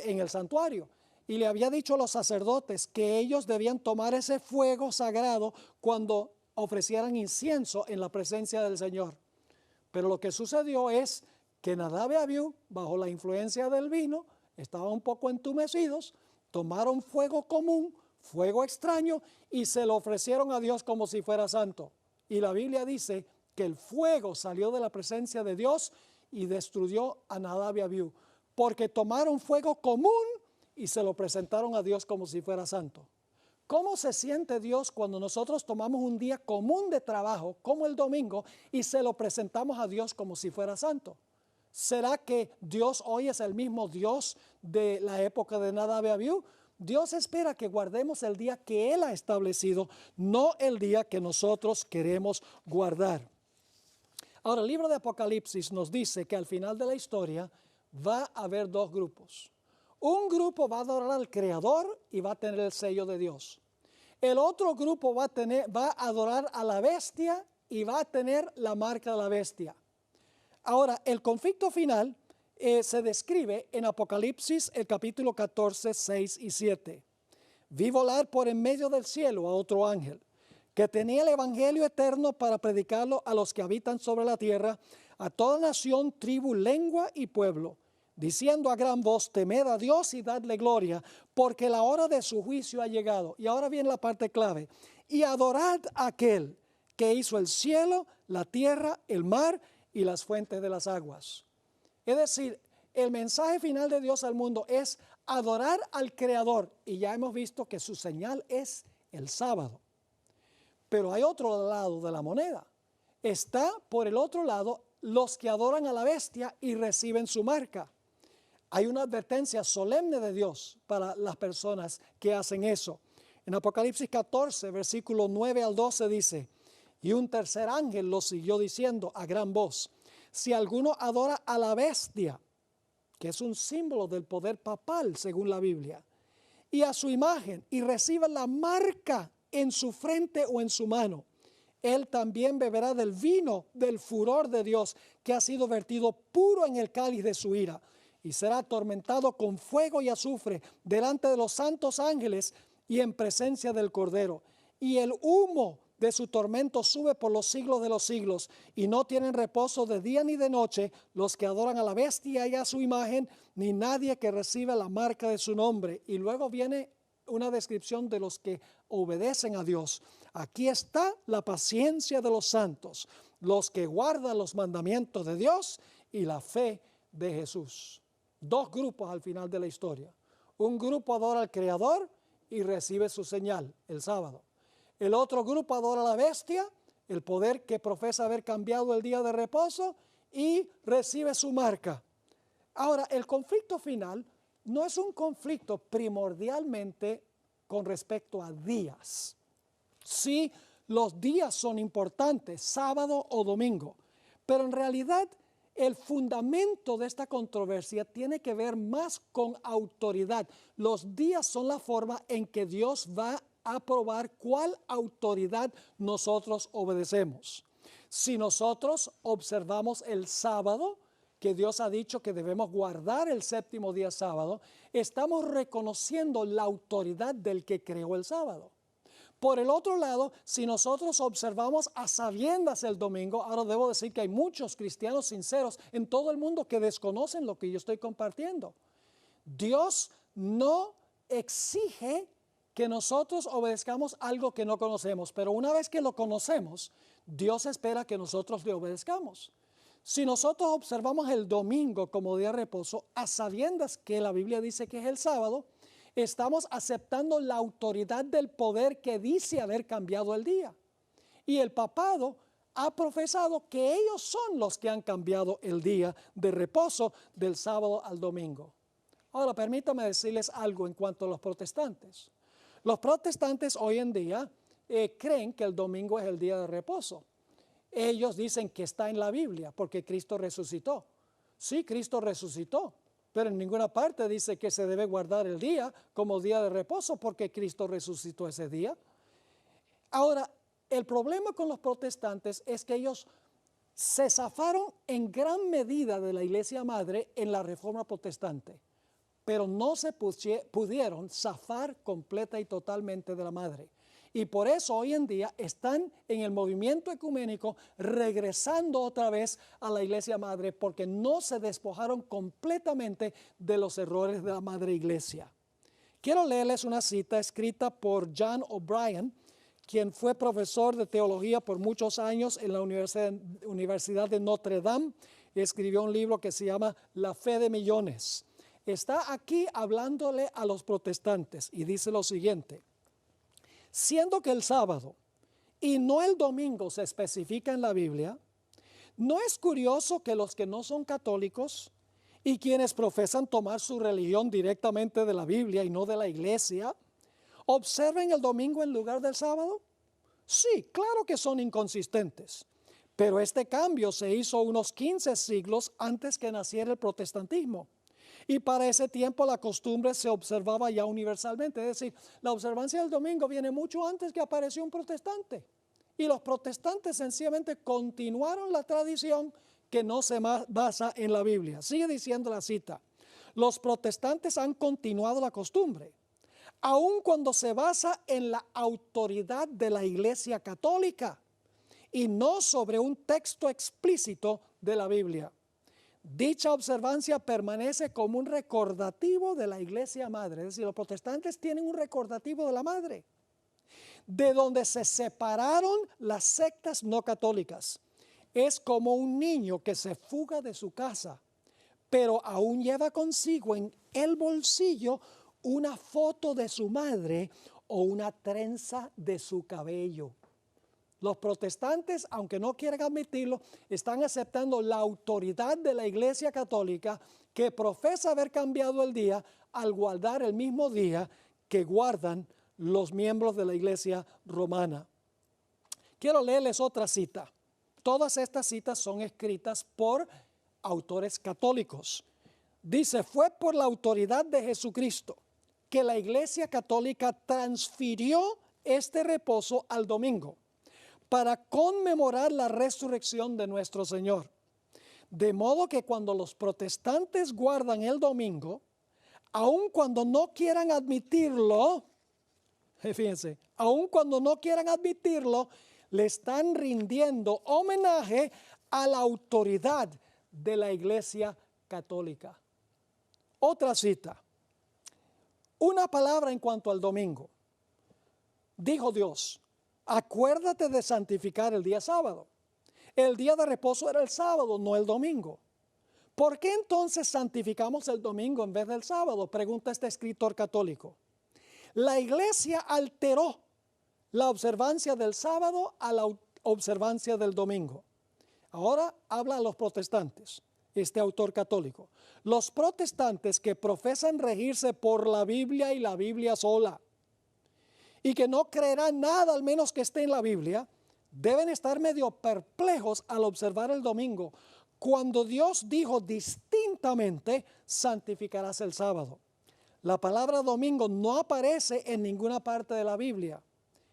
en el santuario y le había dicho a los sacerdotes que ellos debían tomar ese fuego sagrado cuando ofrecieran incienso en la presencia del Señor. Pero lo que sucedió es que Nadab y Abiú, bajo la influencia del vino, estaban un poco entumecidos, tomaron fuego común, fuego extraño, y se lo ofrecieron a Dios como si fuera santo. Y la Biblia dice que el fuego salió de la presencia de Dios y destruyó a Nadab y Abiú, porque tomaron fuego común y se lo presentaron a Dios como si fuera santo. ¿Cómo se siente Dios cuando nosotros tomamos un día común de trabajo, como el domingo, y se lo presentamos a Dios como si fuera santo? ¿Será que Dios hoy es el mismo Dios de la época de Nadab y Abiú? Dios espera que guardemos el día que Él ha establecido, no el día que nosotros queremos guardar. Ahora, el libro de Apocalipsis nos dice que al final de la historia va a haber dos grupos. Un grupo va a adorar al Creador y va a tener el sello de Dios. El otro grupo va a adorar a la bestia y va a tener la marca de la bestia. Ahora, el conflicto final se describe en Apocalipsis, el capítulo 14, 6 y 7. Vi volar por en medio del cielo a otro ángel, que tenía el evangelio eterno para predicarlo a los que habitan sobre la tierra, a toda nación, tribu, lengua y pueblo, diciendo a gran voz: temed a Dios y dadle gloria, porque la hora de su juicio ha llegado. Y ahora viene la parte clave: y adorad a aquel que hizo el cielo, la tierra, el mar y las fuentes de las aguas. Es decir, el mensaje final de Dios al mundo es adorar al Creador, y ya hemos visto que su señal es el sábado. Pero hay otro lado de la moneda. Está por el otro lado los que adoran a la bestia y reciben su marca. Hay una advertencia solemne de Dios para las personas que hacen eso. En Apocalipsis 14, versículos 9 al 12 dice: y un tercer ángel lo siguió diciendo a gran voz: si alguno adora a la bestia, que es un símbolo del poder papal según la Biblia, y a su imagen, y recibe la marca en su frente o en su mano, él también beberá del vino del furor de Dios, que ha sido vertido puro en el cáliz de su ira, y será atormentado con fuego y azufre delante de los santos ángeles y en presencia del Cordero. Y el humo de su tormento sube por los siglos de los siglos, y no tienen reposo de día ni de noche los que adoran a la bestia y a su imagen, ni nadie que reciba la marca de su nombre. Y luego viene una descripción de los que obedecen a Dios. Aquí está la paciencia de los santos, los que guardan los mandamientos de Dios y la fe de Jesús. Dos grupos al final de la historia. Un grupo adora al Creador y recibe su señal el sábado. El otro grupo adora a la bestia, el poder que profesa haber cambiado el día de reposo, y recibe su marca. Ahora, el conflicto final no es un conflicto primordialmente con respecto a días. Sí, los días son importantes, sábado o domingo, pero en realidad el fundamento de esta controversia tiene que ver más con autoridad. Los días son la forma en que Dios va a probar cuál autoridad nosotros obedecemos. Si nosotros observamos el sábado, que Dios ha dicho que debemos guardar el séptimo día sábado, estamos reconociendo la autoridad del que creó el sábado. Por el otro lado, si nosotros observamos a sabiendas el domingo, ahora debo decir que hay muchos cristianos sinceros en todo el mundo que desconocen lo que yo estoy compartiendo. Dios no exige que nosotros obedezcamos algo que no conocemos, pero una vez que lo conocemos, Dios espera que nosotros le obedezcamos. Si nosotros observamos el domingo como día de reposo, a sabiendas que la Biblia dice que es el sábado, estamos aceptando la autoridad del poder que dice haber cambiado el día. Y el papado ha profesado que ellos son los que han cambiado el día de reposo del sábado al domingo. Ahora, permítame decirles algo en cuanto a los protestantes. Los protestantes hoy en día creen que el domingo es el día de reposo. Ellos dicen que está en la Biblia porque Cristo resucitó. Sí, Cristo resucitó, Pero en ninguna parte dice que se debe guardar el día como día de reposo porque Cristo resucitó ese día. Ahora, el problema con los protestantes es que ellos se zafaron en gran medida de la iglesia madre en la reforma protestante, pero no se pudieron zafar completa y totalmente de la madre. Y por eso hoy en día están en el movimiento ecuménico regresando otra vez a la iglesia madre porque no se despojaron completamente de los errores de la madre iglesia. Quiero leerles una cita escrita por John O'Brien, quien fue profesor de teología por muchos años en la Universidad de Notre Dame. Escribió un libro que se llama La Fe de Millones. Está aquí hablándole a los protestantes y dice lo siguiente: siendo que el sábado y no el domingo se especifica en la Biblia, ¿no es curioso que los que no son católicos y quienes profesan tomar su religión directamente de la Biblia y no de la iglesia, observen el domingo en lugar del sábado? Sí, claro que son inconsistentes, pero este cambio se hizo unos 15 siglos antes que naciera el protestantismo. Y para ese tiempo la costumbre se observaba ya universalmente. Es decir, la observancia del domingo viene mucho antes que apareció un protestante. Y los protestantes sencillamente continuaron la tradición que no se basa en la Biblia. Sigue diciendo la cita: los protestantes han continuado la costumbre, aun cuando se basa en la autoridad de la Iglesia Católica y no sobre un texto explícito de la Biblia. Dicha observancia permanece como un recordativo de la iglesia madre. Es decir, los protestantes tienen un recordativo de la madre, de donde se separaron las sectas no católicas. Es como un niño que se fuga de su casa, pero aún lleva consigo en el bolsillo una foto de su madre o una trenza de su cabello. Los protestantes, aunque no quieran admitirlo, están aceptando la autoridad de la Iglesia Católica, que profesa haber cambiado el día al guardar el mismo día que guardan los miembros de la Iglesia romana. Quiero leerles otra cita. Todas estas citas son escritas por autores católicos. Dice: fue por la autoridad de Jesucristo que la Iglesia Católica transfirió este reposo al domingo para conmemorar la resurrección de nuestro Señor. De modo que cuando los protestantes guardan el domingo, aun cuando no quieran admitirlo, fíjense, aun cuando no quieran admitirlo, le están rindiendo homenaje a la autoridad de la Iglesia Católica. Otra cita. Una palabra en cuanto al domingo. Dijo Dios: acuérdate de santificar el día sábado. El día de reposo era el sábado, no el domingo. ¿Por qué entonces santificamos el domingo en vez del sábado?, pregunta este escritor católico. La iglesia alteró la observancia del sábado a la observancia del domingo. Ahora habla a los protestantes, este autor católico. Los protestantes que profesan regirse por la Biblia y la Biblia sola, y que no creerán nada al menos que esté en la Biblia, deben estar medio perplejos al observar el domingo, cuando Dios dijo distintamente: santificarás el sábado. La palabra domingo no aparece en ninguna parte de la Biblia,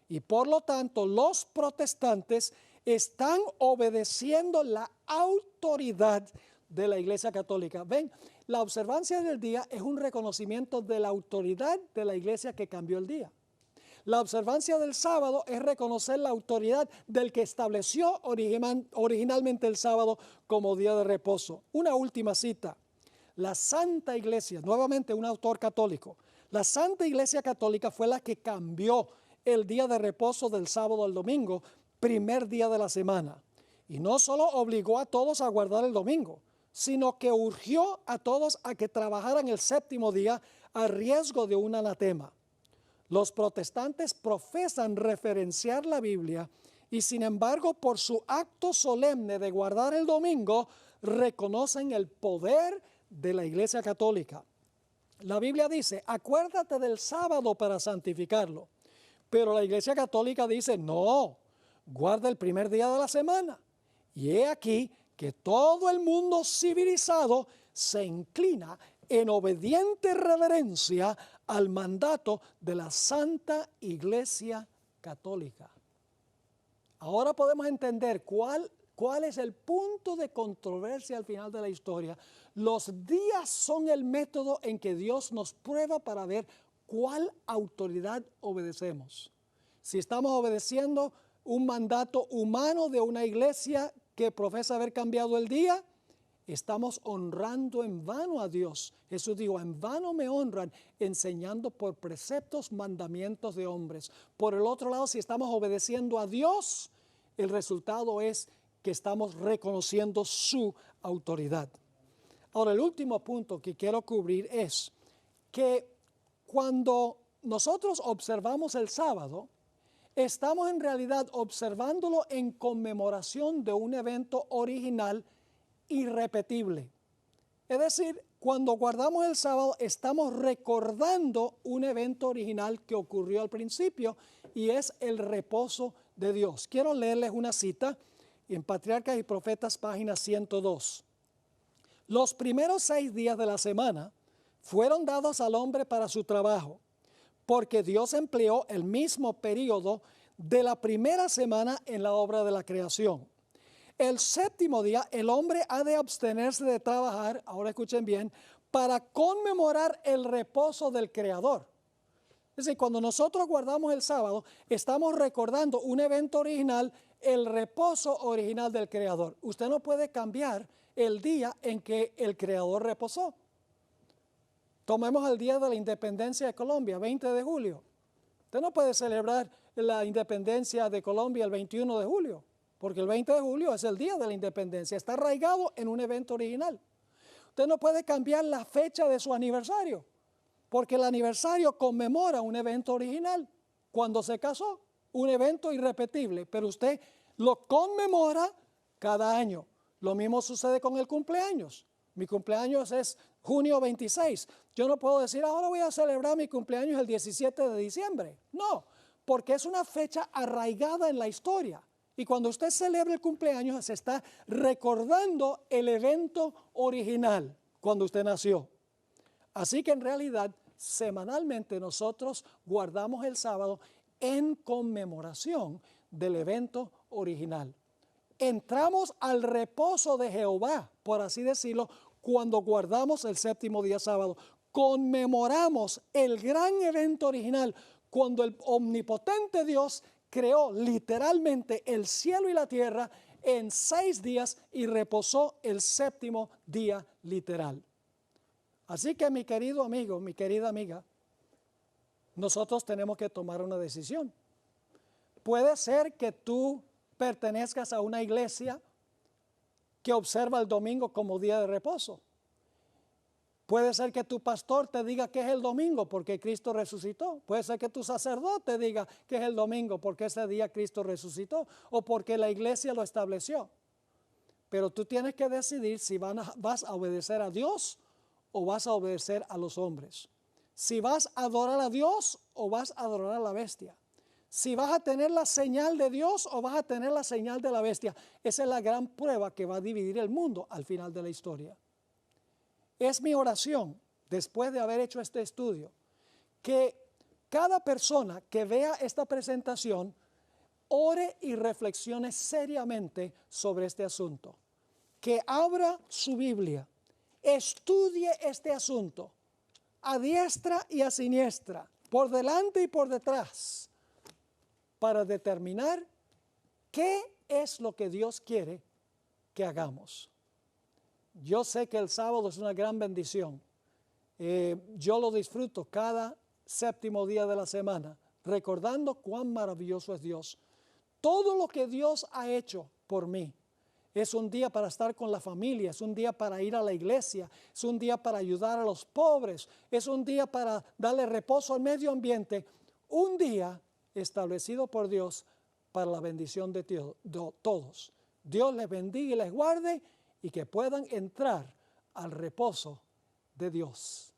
y por lo tanto los protestantes están obedeciendo la autoridad de la Iglesia Católica. Ven, la observancia del día es un reconocimiento de la autoridad de la Iglesia que cambió el día. La observancia del sábado es reconocer la autoridad del que estableció originalmente el sábado como día de reposo. Una última cita. La Santa Iglesia, nuevamente un autor católico, la Santa Iglesia Católica fue la que cambió el día de reposo del sábado al domingo, primer día de la semana. Y no solo obligó a todos a guardar el domingo, sino que urgió a todos a que trabajaran el séptimo día a riesgo de un anatema. Los protestantes profesan referenciar la Biblia y, sin embargo, por su acto solemne de guardar el domingo, reconocen el poder de la Iglesia Católica. La Biblia dice: acuérdate del sábado para santificarlo. Pero la Iglesia Católica dice: no, guarda el primer día de la semana. Y he aquí que todo el mundo civilizado se inclina en obediente reverencia al mandato de la Santa Iglesia Católica. Ahora podemos entender cuál es el punto de controversia al final de la historia. Los días son el método en que Dios nos prueba para ver cuál autoridad obedecemos. Si estamos obedeciendo un mandato humano de una iglesia que profesa haber cambiado el día, estamos honrando en vano a Dios. Jesús dijo, en vano me honran, enseñando por preceptos, mandamientos de hombres. Por el otro lado, si estamos obedeciendo a Dios, el resultado es que estamos reconociendo su autoridad. Ahora, el último punto que quiero cubrir es que cuando nosotros observamos el sábado, estamos en realidad observándolo en conmemoración de un evento original irrepetible. Es decir, cuando guardamos el sábado, estamos recordando un evento original que ocurrió al principio y es el reposo de Dios. Quiero leerles una cita en Patriarcas y Profetas, página 102. Los primeros 6 días de la semana fueron dados al hombre para su trabajo, porque Dios empleó el mismo periodo de la primera semana en la obra de la creación. El séptimo día el hombre ha de abstenerse de trabajar, ahora escuchen bien, para conmemorar el reposo del Creador. Es decir, cuando nosotros guardamos el sábado, estamos recordando un evento original, el reposo original del Creador. Usted no puede cambiar el día en que el Creador reposó. Tomemos el día de la independencia de Colombia, 20 de julio. Usted no puede celebrar la independencia de Colombia el 21 de julio, porque el 20 de julio es el día de la independencia, está arraigado en un evento original. Usted no puede cambiar la fecha de su aniversario, porque el aniversario conmemora un evento original, cuando se casó, un evento irrepetible, pero usted lo conmemora cada año. Lo mismo sucede con el cumpleaños. Mi cumpleaños es junio 26. Yo no puedo decir, ahora voy a celebrar mi cumpleaños el 17 de diciembre. No, porque es una fecha arraigada en la historia. Y cuando usted celebra el cumpleaños, se está recordando el evento original, cuando usted nació. Así que en realidad, semanalmente nosotros guardamos el sábado en conmemoración del evento original. Entramos al reposo de Jehová, por así decirlo, cuando guardamos el séptimo día sábado. Conmemoramos el gran evento original, cuando el omnipotente Dios creó literalmente el cielo y la tierra en 6 días y reposó el séptimo día literal. Así que mi querido amigo, mi querida amiga, nosotros tenemos que tomar una decisión. Puede ser que tú pertenezcas a una iglesia que observa el domingo como día de reposo. Puede ser que tu pastor te diga que es el domingo porque Cristo resucitó. Puede ser que tu sacerdote diga que es el domingo porque ese día Cristo resucitó o porque la iglesia lo estableció. Pero tú tienes que decidir si vas a obedecer a Dios o vas a obedecer a los hombres. Si vas a adorar a Dios o vas a adorar a la bestia. Si vas a tener la señal de Dios o vas a tener la señal de la bestia. Esa es la gran prueba que va a dividir el mundo al final de la historia. Es mi oración, después de haber hecho este estudio, que cada persona que vea esta presentación ore y reflexione seriamente sobre este asunto. Que abra su Biblia, estudie este asunto, a diestra y a siniestra, por delante y por detrás, para determinar qué es lo que Dios quiere que hagamos. Yo sé que el sábado es una gran bendición. Yo lo disfruto cada séptimo día de la semana, recordando cuán maravilloso es Dios. Todo lo que Dios ha hecho por mí. Es un día para estar con la familia, es un día para ir a la iglesia, es un día para ayudar a los pobres, es un día para darle reposo al medio ambiente. Un día establecido por Dios para la bendición de todos. Dios les bendiga y les guarde y que puedan entrar al reposo de Dios.